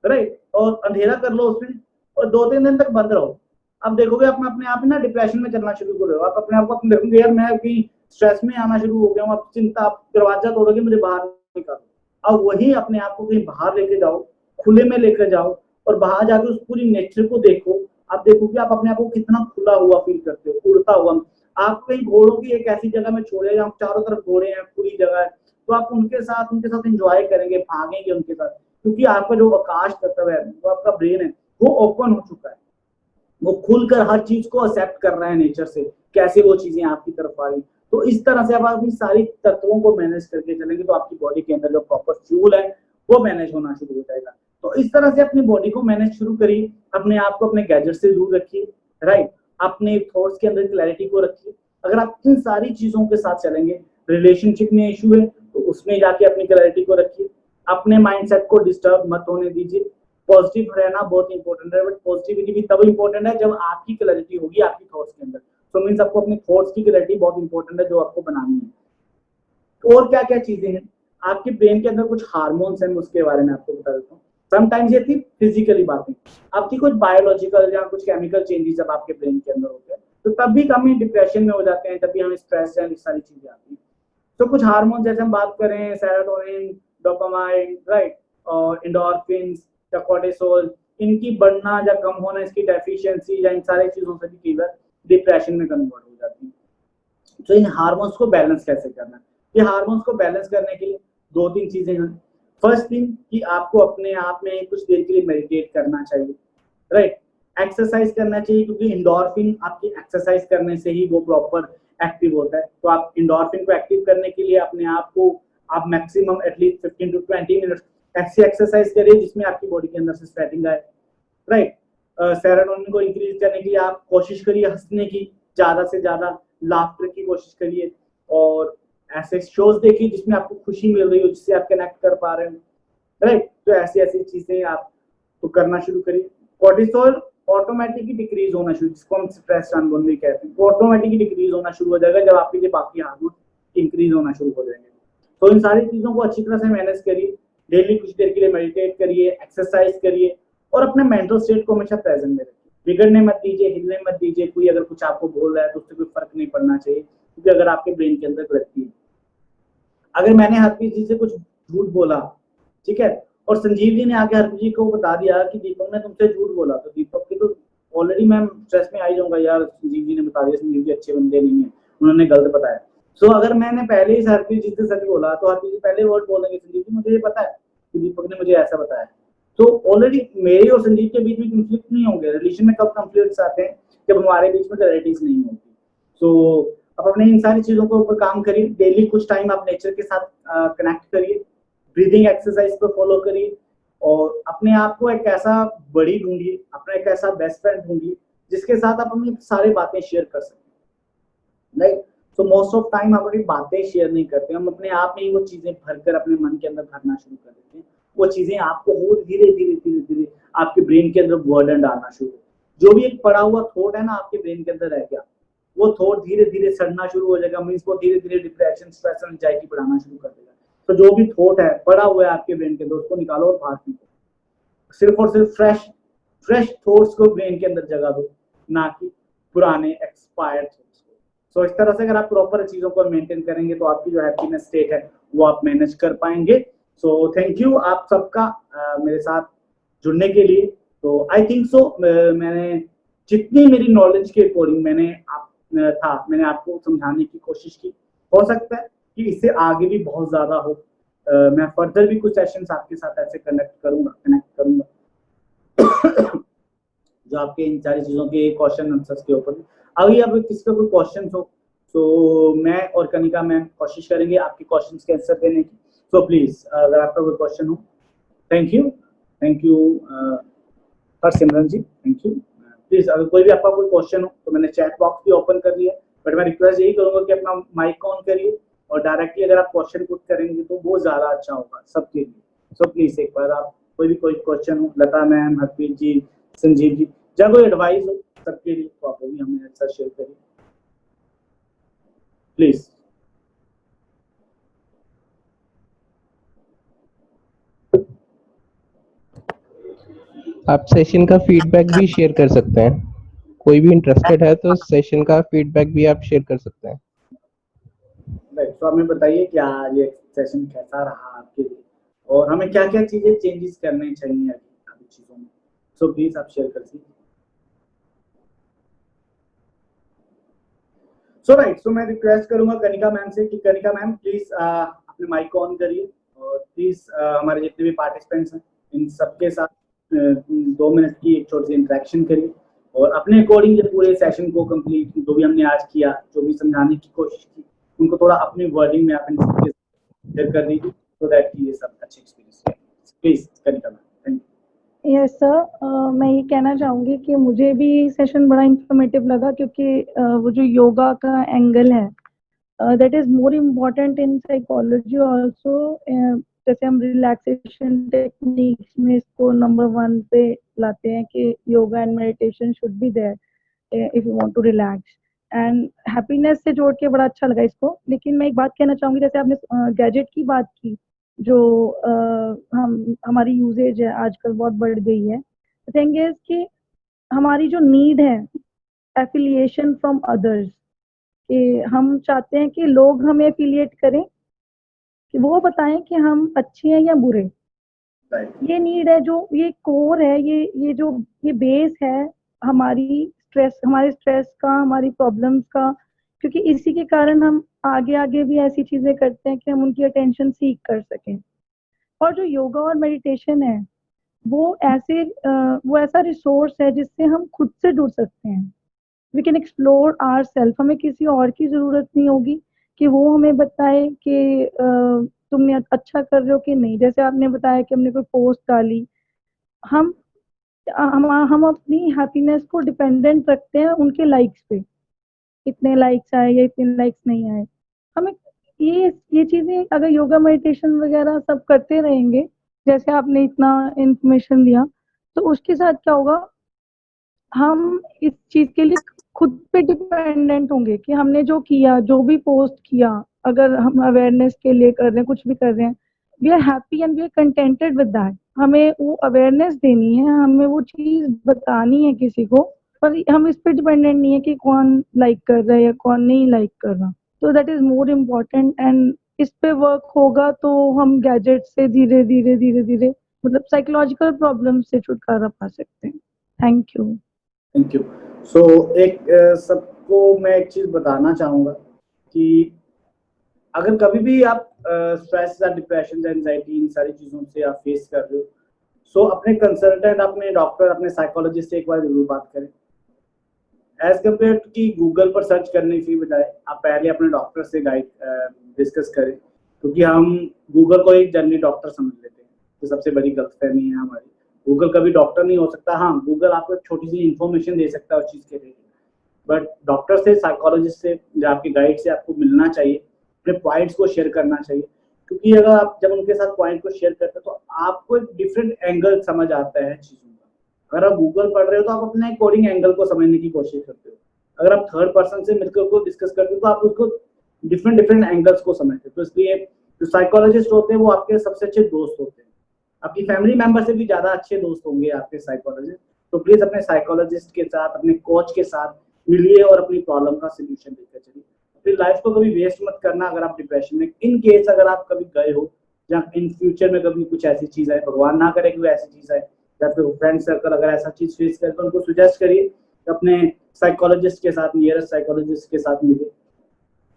राइट, और अंधेरा कर लो उसमें, और 2-3 दिन तक बंद रहो। आप देखोगे अपने आप ना डिप्रेशन में चलना शुरू कर रहे हो। आप अपने आप को देखोगे यार मैं अभी स्ट्रेस में आना शुरू हो गया हूँ, आप चिंता, आप दरवाजा तोड़ोगे मुझे बाहर निकालो। अब वही अपने आप को कहीं बाहर लेके जाओ, खुले में लेकर जाओ, और बाहर जाके उस पूरी नेचर को देखो। आप देखो कि आप अपने आप को कितना खुला हुआ फील करते हो, उड़ता हुआ। आप कहीं घोड़ों की एक ऐसी जगह में छोड़े जहाँ चारों तरफ घोड़े हैं, खुली जगह है, तो आप उनके साथ एंजॉय करेंगे, भागेंगे उनके साथ, क्योंकि आपका जो आकाश तत्व है, वो आपका ब्रेन है, वो ओपन हो चुका है, वो खुलकर हर चीज को एक्सेप्ट कर रहा है नेचर से, कैसे वो चीजें आपकी तरफ आ रही। तो इस तरह से आप अपनी सारी तत्वों को मैनेज करके चलेंगे तो आपकी बॉडी के अंदर जो प्रॉपर फ्यूल है वो मैनेज होना शुरू हो जाएगा। तो इस तरह से अपनी बॉडी को मैनेज शुरू करिए, अपने आप को अपने गैजेट से दूर रखिए, राइट, अपने थॉट्स के अंदर क्लैरिटी को रखिए। अगर आप इन सारी चीजों के साथ चलेंगे, रिलेशनशिप में इशू है तो उसमें जाके अपनी क्लैरिटी को रखिए, अपने माइंडसेट को डिस्टर्ब मत होने दीजिए। पॉजिटिव रहना बहुत इंपॉर्टेंट है, बट पॉजिटिविटी भी तब इंपॉर्टेंट है जब आपकी क्लैरिटी होगी आपकी थॉट्स के अंदर। सो मींस आपको अपने थॉट्स की क्लैरिटी बहुत इंपॉर्टेंट है जो आपको बनानी है। और क्या क्या चीजें हैं आपके ब्रेन के अंदर, कुछ हार्मोन्स हैं, उसके बारे में आपको बता देता हूँ। समटाइम्स ये थी फिजिकली बातें, आपकी कुछ बायोलॉजिकल या कुछ केमिकल चेंजेस जब आपके ब्रेन के अंदर होते हैं तो तब भी कम डिप्रेशन में हो जाते हैं, तब भी हमें स्ट्रेस या सारी चीजें आती हैं। तो कुछ हार्मोन जैसे हम बात करें, सेरोटोनिन, डोपामाइन, राइट, और एंडोर्फिन्स या कोर्टिसोल, इनकी बढ़ना या कम होना, इसकी डेफिशिएंसी या इन सारी चीजों से भी कई बार डिप्रेशन में कन्वर्ट हो जाती है। तो इन हार्मोन्स को बैलेंस कैसे करना है, ये हार्मोन्स को बैलेंस करने के लिए 2-3 चीजें हैं। फर्स्ट थिंग कि आपको अपने आप में कुछ देर के लिए मेडिटेट करना चाहिए, राइट, एक्सरसाइज करना चाहिए, क्योंकि एंडोर्फिन आपकी एक्सरसाइज करने से ही वो प्रॉपर एक्टिव होता है। तो आप एंडोर्फिन को एक्टिव करने के लिए अपने आप को आप मैक्सिमम एटलीस्ट 15 to 20 मिनट ऐसी एक्सरसाइज करिए जिसमें आपकी बॉडी के अंदर से स्वेटिंग आए, राइट। सेरोटोनिन को इंक्रीज करने के लिए आप कोशिश करिए हंसने की, ज्यादा से ज्यादा लाफ्टर की कोशिश करिए, और ऐसे शोज देखिए जिसमें आपको खुशी मिल रही हो, जिससे आप कनेक्ट कर पा रहे हो, राइट। तो ऐसी ऐसी चीजें आप तो करना शुरू करिए। कोर्टिसोल ऑटोमेटिकली डिक्रीज होना शुरू, जिसको हम स्ट्रेस हार्मोन भी कहते हैं, वो ऑटोमेटिकली डिक्रीज होना शुरू हो जाएगा जब आपके लिए बाकी हार्मोन इंक्रीज होना शुरू हो जाएंगे। तो इन सारी चीजों को अच्छी तरह से मैनेज करिए, डेली कुछ देर के लिए मेडिटेट करिए, एक्सरसाइज करिए, और अपने मेंटल स्टेट को हमेशा प्रेजेंट में रखिए। बिगड़ने मत दीजिए, हिलने मत दीजिए। कोई अगर कुछ आपको बोल रहा है तो उससे कोई फर्क नहीं पड़ना चाहिए, क्योंकि अगर आपके ब्रेन के अंदर गलती है, अगर मैंने हरप्रीत जी से कुछ झूठ बोला, ठीक है, और संजीव जी ने आके हरप्रीत जी को बता दिया कि दीपक ने तुमसे झूठ बोला, तो दीपक की तो ऑलरेडी मैं स्ट्रेस में आ ही जाऊंगा, यार संजीव जी ने बता दिया, संजीव जी अच्छे बंदे नहीं है, उन्होंने गलत बताया। सो अगर मैंने पहले ही हरप्रीत जी से सच बोला तो हरप्रीत जी पहले वर्ड बोलेंगे, संजीव जी मुझे ये पता है कि दीपक ने मुझे ऐसा बताया। तो ऑलरेडी मेरे और संजीव के बीच में कंफ्लिक्ट नहीं होंगे। रिलेशन में कब कंफ्लिक्ट्स आते हैं, जब हमारे बीच में क्लैरिटीज नहीं होती। सो आप अपने इन सारी चीजों के ऊपर काम करिए, डेली कुछ टाइम आप नेचर के साथ कनेक्ट करिए, ब्रीदिंग एक्सरसाइज को फॉलो करिए, और अपने आप को एक ऐसा बड़ी ढूंढिए, अपना एक ऐसा बेस्ट फ्रेंड ढूंढिए जिसके साथ आप अपनी सारी बातें शेयर कर सकें, राइट। तो मोस्ट ऑफ टाइम हम अपनी बातें शेयर नहीं करते, हम अपने आप में ही वो चीजें भरकर अपने मन के अंदर भरना शुरू कर देते हैं। वो चीजें आपको और धीरे धीरे धीरे धीरे आपके ब्रेन के अंदर बर्डन डालना शुरू। जो भी एक पड़ा हुआ थॉट है ना आपके ब्रेन के अंदर रह गया, वो थॉट धीरे धीरे सड़ना शुरू हो जाएगा, मींस वो धीरे धीरे डिप्रेशन, स्ट्रेस और एंजाइटी बढ़ाना शुरू कर देगा। तो जो भी थॉट है पड़ा हुआ है आपके ब्रेन के अंदर, उसको निकालो और बाहर फेंको। सिर्फ और सिर्फ फ्रेश थॉट्स को ब्रेन के अंदर जगह दो, ना कि पुराने एक्सपायर्ड थॉट्स को। सो इस तरह से अगर आप प्रॉपर चीजों को मेंटेन करेंगे तो आपकी जो हैप्पीनेस स्टेट है वो आप मैनेज कर पाएंगे। सो थैंक यू आप सबका मेरे साथ जुड़ने के लिए। तो आई थिंक सो मैंने जितनी मेरी नॉलेज के अकॉर्डिंग मैंने आपको समझाने की कोशिश की। हो सकता है कि इससे आगे भी बहुत ज्यादा हो। मैं फर्दर भी कुछ सेशंस आपके साथ ऐसे कनेक्ट करूंगा जो आपके इन सारी चीजों के क्वेश्चन आंसर्स के ऊपर। अभी अब किसी का कोई क्वेश्चन हो तो मैं और कनिका मैम कोशिश करेंगे आपके क्वेश्चंस के आंसर देने की। सो प्लीज अगर आपका कोई क्वेश्चन हो। Thank you Harsimran ji, thank you. Please अगर कोई भी आपका कोई क्वेश्चन हो तो मैंने चैट बॉक्स भी ओपन कर दिया, बट मैं रिक्वेस्ट यही करूंगा कि अपना माइक ऑन करिए और डायरेक्टली अगर आप क्वेश्चन पुट करेंगे तो वो ज्यादा अच्छा होगा सबके लिए। सो प्लीज एक बार आप कोई क्वेश्चन हो, लता मैम, हरप्रीत जी, संजीव जी, जब कोई एडवाइस हो सबके लिए तो आप वो भी हमें आंसर शेयर करिए प्लीज।
आप सेशन का फीडबैक भी शेयर कर सकते हैं। कोई भी इंटरेस्टेड है तो सेशन का फीडबैक भी आप शेयर कर सकते हैं।
राइट, तो हमें बताइए कि आज ये सेशन कैसा रहा आपके लिए और हमें क्या क्या चीजें चेंजेस करने चाहिए अभी चीजों में। सो प्लीज आप शेयर कर दीजिए। सो राइट, सो मैं रिक्वेस्ट करूंगा कनिका मैम से कि कनिका मैम प्लीज अपने माइक को ऑन करिए और प्लीज हमारे जितने भी पार्टिसिपेंट्स हैं इन सबके साथ 2 मिनट की एक छोटी सी इंटरेक्शन करिए और अपने अकॉर्डिंग ये पूरे सेशन को कंप्लीट जो भी हमने आज किया, जो भी समझाने की कोशिश की, उनको थोड़ा अपनी वर्डिंग में आप इन सबके शेयर कर दीजिए सो दैट कि ये सब अच्छे experience please Kanika ma'am. Thank you.
Yes sir, मैं ये कहना चाहूँगी कि मुझे भी सेशन बड़ा इंफॉर्मेटिव लगा क्योंकि वो जो योगा का एंगल है that is more important in psychology also. जैसे हम रिलैक्सेशन टेक्निक्स में इसको नंबर 1 पे लाते हैं कि yoga and meditation should be there if you want to relax and happiness से जोड़ के बड़ा अच्छा लगा इसको। लेकिन मैं एक बात कहना चाहूँगी, जैसे आपने गैजेट की बात की जो हमारी यूजेज है आजकल बहुत बढ़ गई है। थिंग इज कि हमारी जो नीड है एफिलिएशन फ्रॉम अदर्स, कि हम चाहते हैं कि लोग हमें एफिलिएट करें, कि वो बताएं कि हम अच्छे हैं या बुरे। ये नीड है, जो ये कोर है, ये बेस है हमारे स्ट्रेस का, हमारी प्रॉब्लम्स का, क्योंकि इसी के कारण हम आगे भी ऐसी चीजें करते हैं कि हम उनकी अटेंशन सीख कर सकें। और जो योगा और मेडिटेशन है वो ऐसा रिसोर्स है जिससे हम खुद से जुड़ सकते हैं। We can explore our self. हमें किसी और की जरूरत नहीं होगी कि वो हमें बताए कि तुमने अच्छा कर रहे हो कि नहीं। जैसे आपने बताया कि हमने कोई पोस्ट डाली, हम अपनी हैप्पीनेस को डिपेंडेंट रखते हैं उनके लाइक्स पे, इतने लाइक्स आए या इतने लाइक्स नहीं आए। हमें ये चीजें अगर योगा मेडिटेशन वगैरह सब करते रहेंगे, जैसे आपने इतना इंफॉर्मेशन दिया, तो उसके साथ क्या होगा, हम इस चीज के लिए खुद पे डिपेंडेंट होंगे कि हमने जो किया, जो भी पोस्ट किया, अगर हम अवेयरनेस के लिए कर रहे हैं, कुछ भी कर रहे हैं, we are happy and we are contented with that. हमें वो अवेयरनेस देनी है, हमें वो चीज बतानी है किसी को, पर हम इस पे डिपेंडेंट नहीं है कि कौन लाइक कर रहा है या कौन नहीं लाइक कर रहा। तो that is more important and इस पे वर्क होगा तो हम गैजेट से धीरे धीरे मतलब साइकोलॉजिकल प्रॉब्लम से छुटकारा पा सकते हैं। Thank you.
सो एक सबको मैं एक चीज बताना चाहूंगा कि अगर कभी भी आप स्ट्रेस या डिप्रेशन या एंजाइटी इन सारी चीजों से आप फेस कर रहे हो, सो अपने कंसल्टेंट, अपने डॉक्टर, अपने साइकोलॉजिस्ट से एक बार जरूर बात करें। एज कम्पेयर टू कि गूगल पर सर्च करने की बजाय आप पहले अपने डॉक्टर से डिस्कस करें, क्योंकि हम गूगल को एक जनरली डॉक्टर समझ लेते हैं, तो सबसे बड़ी गलतफहमी है हमारी। गूगल कभी डॉक्टर नहीं हो सकता। हाँ, गूगल आपको एक छोटी सी इंफॉर्मेशन दे सकता है उस चीज के लिए, बट डॉक्टर से, साइकोलॉजिस्ट से, जो आपके गाइड से आपको मिलना चाहिए, अपने पॉइंट्स को शेयर करना चाहिए, क्योंकि अगर आप जब उनके साथ पॉइंट को शेयर करते हैं तो आपको एक डिफरेंट एंगल समझ आता है चीजों का। अगर आप गूगल पढ़ रहे हो तो आप अपने कोडिंग एंगल को समझने की कोशिश करते हो। अगर आप थर्ड पर्सन से मिलकर को डिस्कस करते हो तो आप उसको डिफरेंट एंगल्स को समझते हो। तो इसलिए जो साइकोलॉजिस्ट होते हैं वो आपके सबसे अच्छे दोस्त होते हैं। आपकी फैमिली मेंबर से भी ज्यादा अच्छे दोस्त होंगे आपके साइकोलॉजिस्ट। तो प्लीज अपने साइकोलॉजिस्ट के साथ, अपने कोच के साथ मिलिए और अपनी प्रॉब्लम का सोल्यूशन लेकर चलिए। अपनी लाइफ को कभी वेस्ट मत करना। अगर आप डिप्रेशन में इन केस अगर आप कभी गए हो या इन फ्यूचर में कभी कुछ ऐसी चीज आए, भगवान ना करे कि वो ऐसी चीज आए, या फिर फ्रेंड सर्कल अगर ऐसा चीज फेस करे तो उनको सुजेस्ट करिए कि अपने साइकोलॉजिस्ट के साथ, नियरेस्ट साइकोलॉजिस्ट के साथ मिले,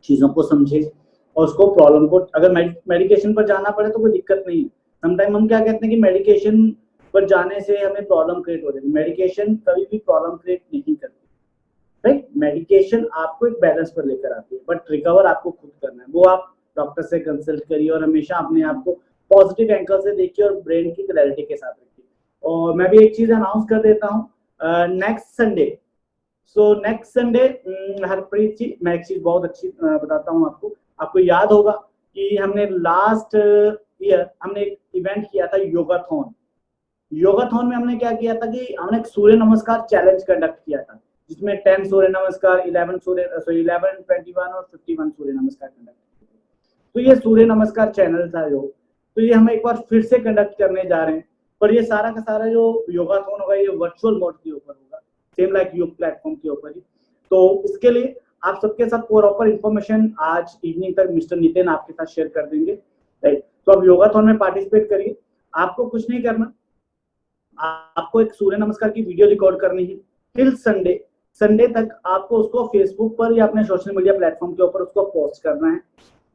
चीजों को समझे और उसको प्रॉब्लम को, अगर मेडिकेशन पर जाना पड़े तो कोई दिक्कत नहीं है। समटाइम हम क्या कहते हैं कि मेडिकेशन पर जाने से हमें प्रॉब्लम क्रिएट हो जाएगी। मेडिकेशन कभी भी प्रॉब्लम क्रिएट नहीं करती, राइट। मेडिकेशन आपको एक बैलेंस पर लेकर आती है, बट रिकवर आपको खुद करना है। वो आप डॉक्टर से कंसल्ट करिए और हमेशा अपने आप को पॉजिटिव एंगल से देखिए और ब्रेन की क्लैरिटी के साथ रखिए। और मैं भी एक चीज अनाउंस कर देता हूँ, next Sunday, so next Sunday Harpreet ji, मैं एक चीज बहुत अच्छी बताता हूँ आपको। आपको याद होगा कि हमने लास्ट ईयर हमने एक इवेंट किया था योगाथॉन। योगाथॉन में हमने क्या किया था कि हमने एक सूर्य नमस्कार चैलेंज कंडक्ट किया था, जिसमें 10 सूर्य नमस्कार, 11, 21 और 51 सूर्य नमस्कार कंडक्ट किए थे। तो ये सूर्य नमस्कार चैनल था जो, तो ये हम एक बार फिर से कंडक्ट करने जा रहे हैं। पर ये सारा का सारा जो योगाथॉन होगा ये वर्चुअल मोड के ऊपर होगा, सेम लाइक योग प्लेटफॉर्म के ऊपर ही। तो इसके लिए आप सबके साथ प्रॉपर इन्फॉर्मेशन आज इवनिंग तक मिस्टर नितिन आपके साथ शेयर कर देंगे, राइट। तो आप योगाथॉन में पार्टिसिपेट करिए। आपको कुछ नहीं करना, आपको एक सूर्य नमस्कार की वीडियो रिकॉर्ड करनी है। टिल संडे तक आपको उसको फेसबुक पर या अपने सोशल मीडिया प्लेटफॉर्म के ऊपर उसको पोस्ट करना है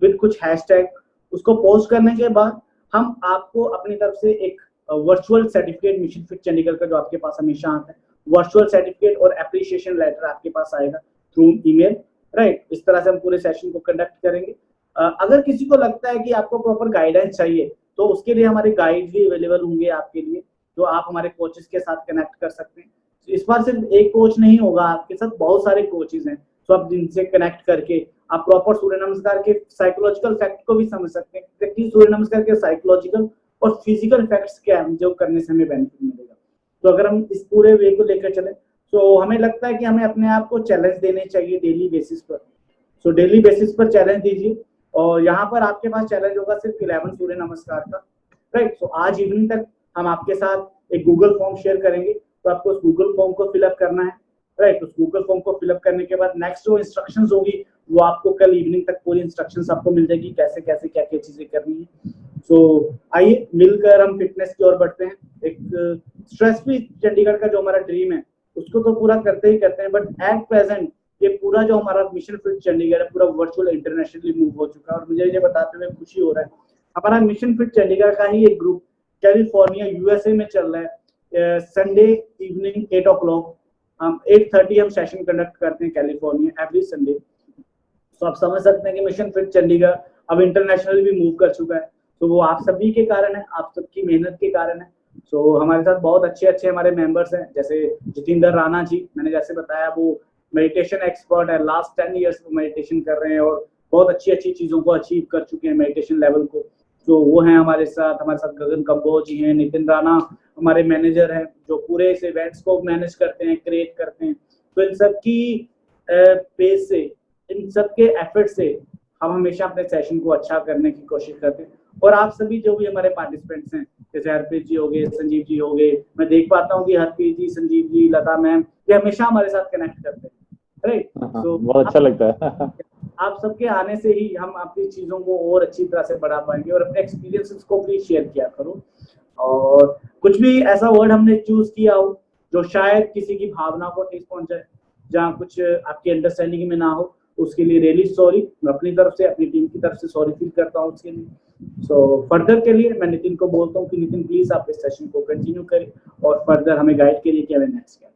विद कुछ हैशटैग। उसको पोस्ट करने के बाद हम आपको अपनी तरफ से एक virtual certificate, mission fit Chandigarh का जो आपके पास हमेशा आता है, वर्चुअल सर्टिफिकेट और एप्रिसिएशन लेटर आपके पास आएगा थ्रू ईमेल, राइट। इस तरह से हम पूरे सेशन को कंडक्ट करेंगे। अगर किसी को लगता है कि आपको प्रॉपर गाइडेंस चाहिए तो उसके लिए हमारे गाइड भी अवेलेबल होंगे आपके लिए, जो आप हमारे कोचेस के साथ कनेक्ट कर सकते हैं। इस बार सिर्फ एक कोच नहीं होगा, आपके साथ बहुत सारे कोचेस हैं, तो आप जिनसे कनेक्ट करके आप प्रॉपर सूर्य नमस्कार के साइकोलॉजिकल फैक्ट को भी समझ सकते हैं कि सूर्य नमस्कार के साइकोलॉजिकल और फिजिकल फैक्ट्स क्या हैं जो करने से हमें बेनिफिट मिलेगा। तो अगर हम इस पूरे वे को लेकर चले तो हमें लगता है कि हमें अपने आप को चैलेंज देने चाहिए डेली बेसिस पर। सो डेली बेसिस पर चैलेंज दीजिए और यहाँ पर आपके पास चैलेंज होगा सिर्फ 11 सूर्य नमस्कार का, राइट। सो आज इवनिंग तक हम आपके साथ एक गूगल फॉर्म शेयर करेंगे, तो आपको उस गूगल फॉर्म को फिलअप करना है, राइट। उस गूगल फॉर्म को फिलअप करने के बाद नेक्स्ट जो इंस्ट्रक्शंस होगी वो आपको कल इवनिंग तक पूरी इंस्ट्रक्शंस आपको मिल जाएगी, कैसे कैसे क्या क्या चीजें करनी है। सो आइए मिलकर हम फिटनेस की ओर बढ़ते हैं। एक स्ट्रेस फ्री चंडीगढ़ का जो हमारा ड्रीम है उसको तो पूरा करते ही करते हैं, बट एट प्रेजेंट ये पूरा जो हमारा मिशन फिट चंडीगढ़ है पूरा वर्चुअल इंटरनेशनली मूव हो चुका है। और मुझे ये बताते हुए खुशी हो रहा है, हमारा मिशन फिट चंडीगढ़ का ही एक ग्रुप कैलिफोर्निया यूएसए में चल रहा है। संडे इवनिंग 8 o'clock हम 8:30 हम सेशन कंडक्ट करते हैं कैलिफोर्निया एवरी संडे। तो आप समझ सकते हैं कि मिशन फिट चंडीगढ़ अब इंटरनेशनल भी मूव कर चुका है। तो वो आप सभी के कारण है, आप सबकी मेहनत के कारण है। सो हमारे साथ बहुत अच्छे अच्छे हमारे मेंबर्स हैं, जैसे जितेंद्र राणा जी, मैंने जैसे बताया वो मेडिटेशन एक्सपर्ट है, लास्ट 10 ईयर्स वो मेडिटेशन कर रहे हैं और बहुत अच्छी अच्छी चीजों को अचीव कर चुके हैं मेडिटेशन लेवल को। तो वो हैं हमारे साथ गगन कंबोज जी हैं, नितिन राणा हमारे मैनेजर हैं जो पूरे इस इवेंट्स को मैनेज करते हैं, क्रिएट करते हैं। तो इन सब की पेस से, इन सब के एफर्ट से हम हमेशा अपने सेशन को अच्छा करने की कोशिश करते हैं। और आप सभी जो भी हमारे पार्टिसिपेंट्स हैं, जैसे हरप्रीत जी हो गए, संजीव जी हो गए, मैं देख पाता हूँ कि हरप्रीत जी, संजीव जी, लता मैम, ये हमेशा हमारे साथ कनेक्ट करते हैं, राइट। तो
बहुत अच्छा लगता है।
आप सबके आने से ही हम अपनी चीजों को और अच्छी तरह से बढ़ा पाएंगे। और अपने एक्सपीरियंसेस को प्लीज शेयर किया करो। और कुछ भी ऐसा वर्ड हमने चूज किया हो जो शायद किसी की भावना को ठेस पहुंचाए, जहाँ कुछ आपकी अंडरस्टैंडिंग में ना हो, उसके लिए रियली सॉरी। मैं अपनी तरफ से, अपनी टीम की तरफ से सॉरी फील करता हूँ उसके लिए। सो फर्दर के लिए मैं नितिन को बोलता हूँ कि नितिन प्लीज आप इस सेशन को कंटिन्यू करें और फर्दर हमें गाइड करिए कि हमें नेक्स्ट क्या।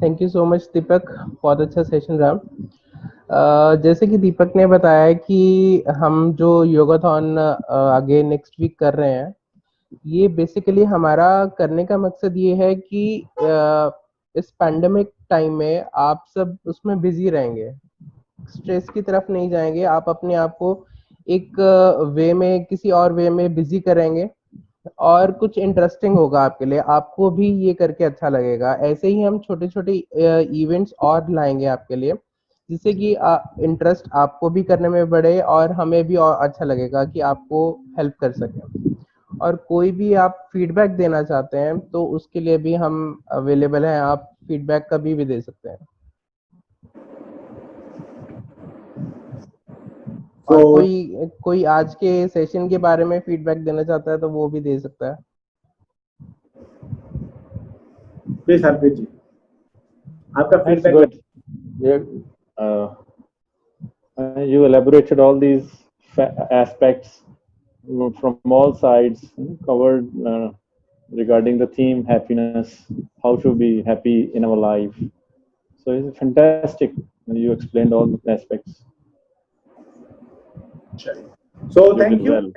थैंक यू सो मच दीपक, बहुत अच्छा सेशन रहा। जैसे कि दीपक ने बताया कि हम जो योगाथॉन आगे नेक्स्ट वीक कर रहे हैं, ये बेसिकली हमारा करने का मकसद ये है कि इस पैंडेमिक टाइम में आप सब उसमें बिजी रहेंगे, स्ट्रेस की तरफ नहीं जाएंगे, आप अपने आप को एक वे में, किसी और वे में बिजी करेंगे और कुछ इंटरेस्टिंग होगा आपके लिए, आपको भी ये करके अच्छा लगेगा। ऐसे ही हम छोटे छोटे इवेंट्स और लाएंगे आपके लिए, जिससे कि इंटरेस्ट आपको भी करने में बढ़े और हमें भी और अच्छा लगेगा कि आपको हेल्प कर सकें। और कोई भी आप फीडबैक देना चाहते हैं तो उसके लिए भी हम अवेलेबल हैं। आप फीडबैक कभी भी दे सकते हैं। और
So-
कोई आज के सेशन के बारे में फीडबैक देना चाहता है तो वो भी दे सकता है।
प्लीज हरप्रीत जी, आपका
That's
feedback.
good. Yeah, you elaborated all these aspects from all sides, covered regarding the theme happiness, how to be happy in our life. So it's fantastic. You explained all the aspects.
So
You
thank
did
you.
well.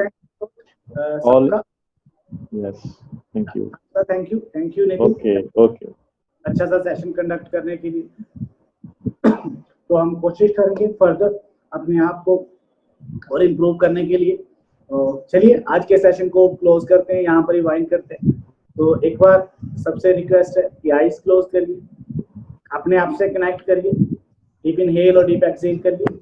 All.
Yes, thank you.
Thank you Nitin.
Okay.
अच्छा सा सेशन कंडक्ट करने के लिए। तो हम कोशिश करेंगे फर्दर अपने आप को और इम्प्रूव करने के लिए। चलिए आज के सेशन को क्लोज करते हैं, यहाँ पर ही वाइंड करते हैं। तो एक बार सबसे रिक्वेस्ट है कि आइज क्लोज करिए, अपने आप से कनेक्ट करिए, डीप इनहेल और डीप एक्सहेल करिए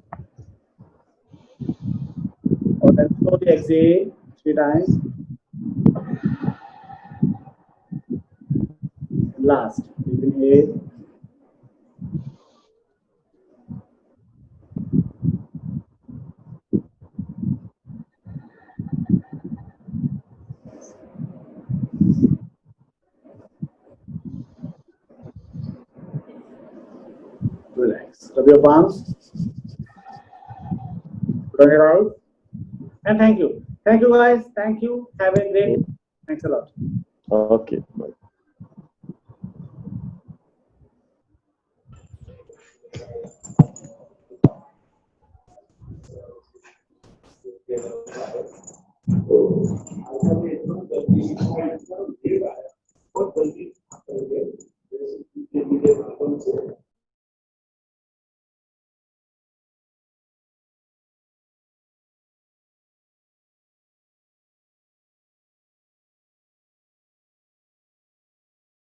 और then slowly exhale 3 times. Last, deep inhale. Relax. Rub your palms. Put on your eyes. And thank you. Thank you guys. Thank you. Have a great day. Thanks a lot.
Okay. Bye.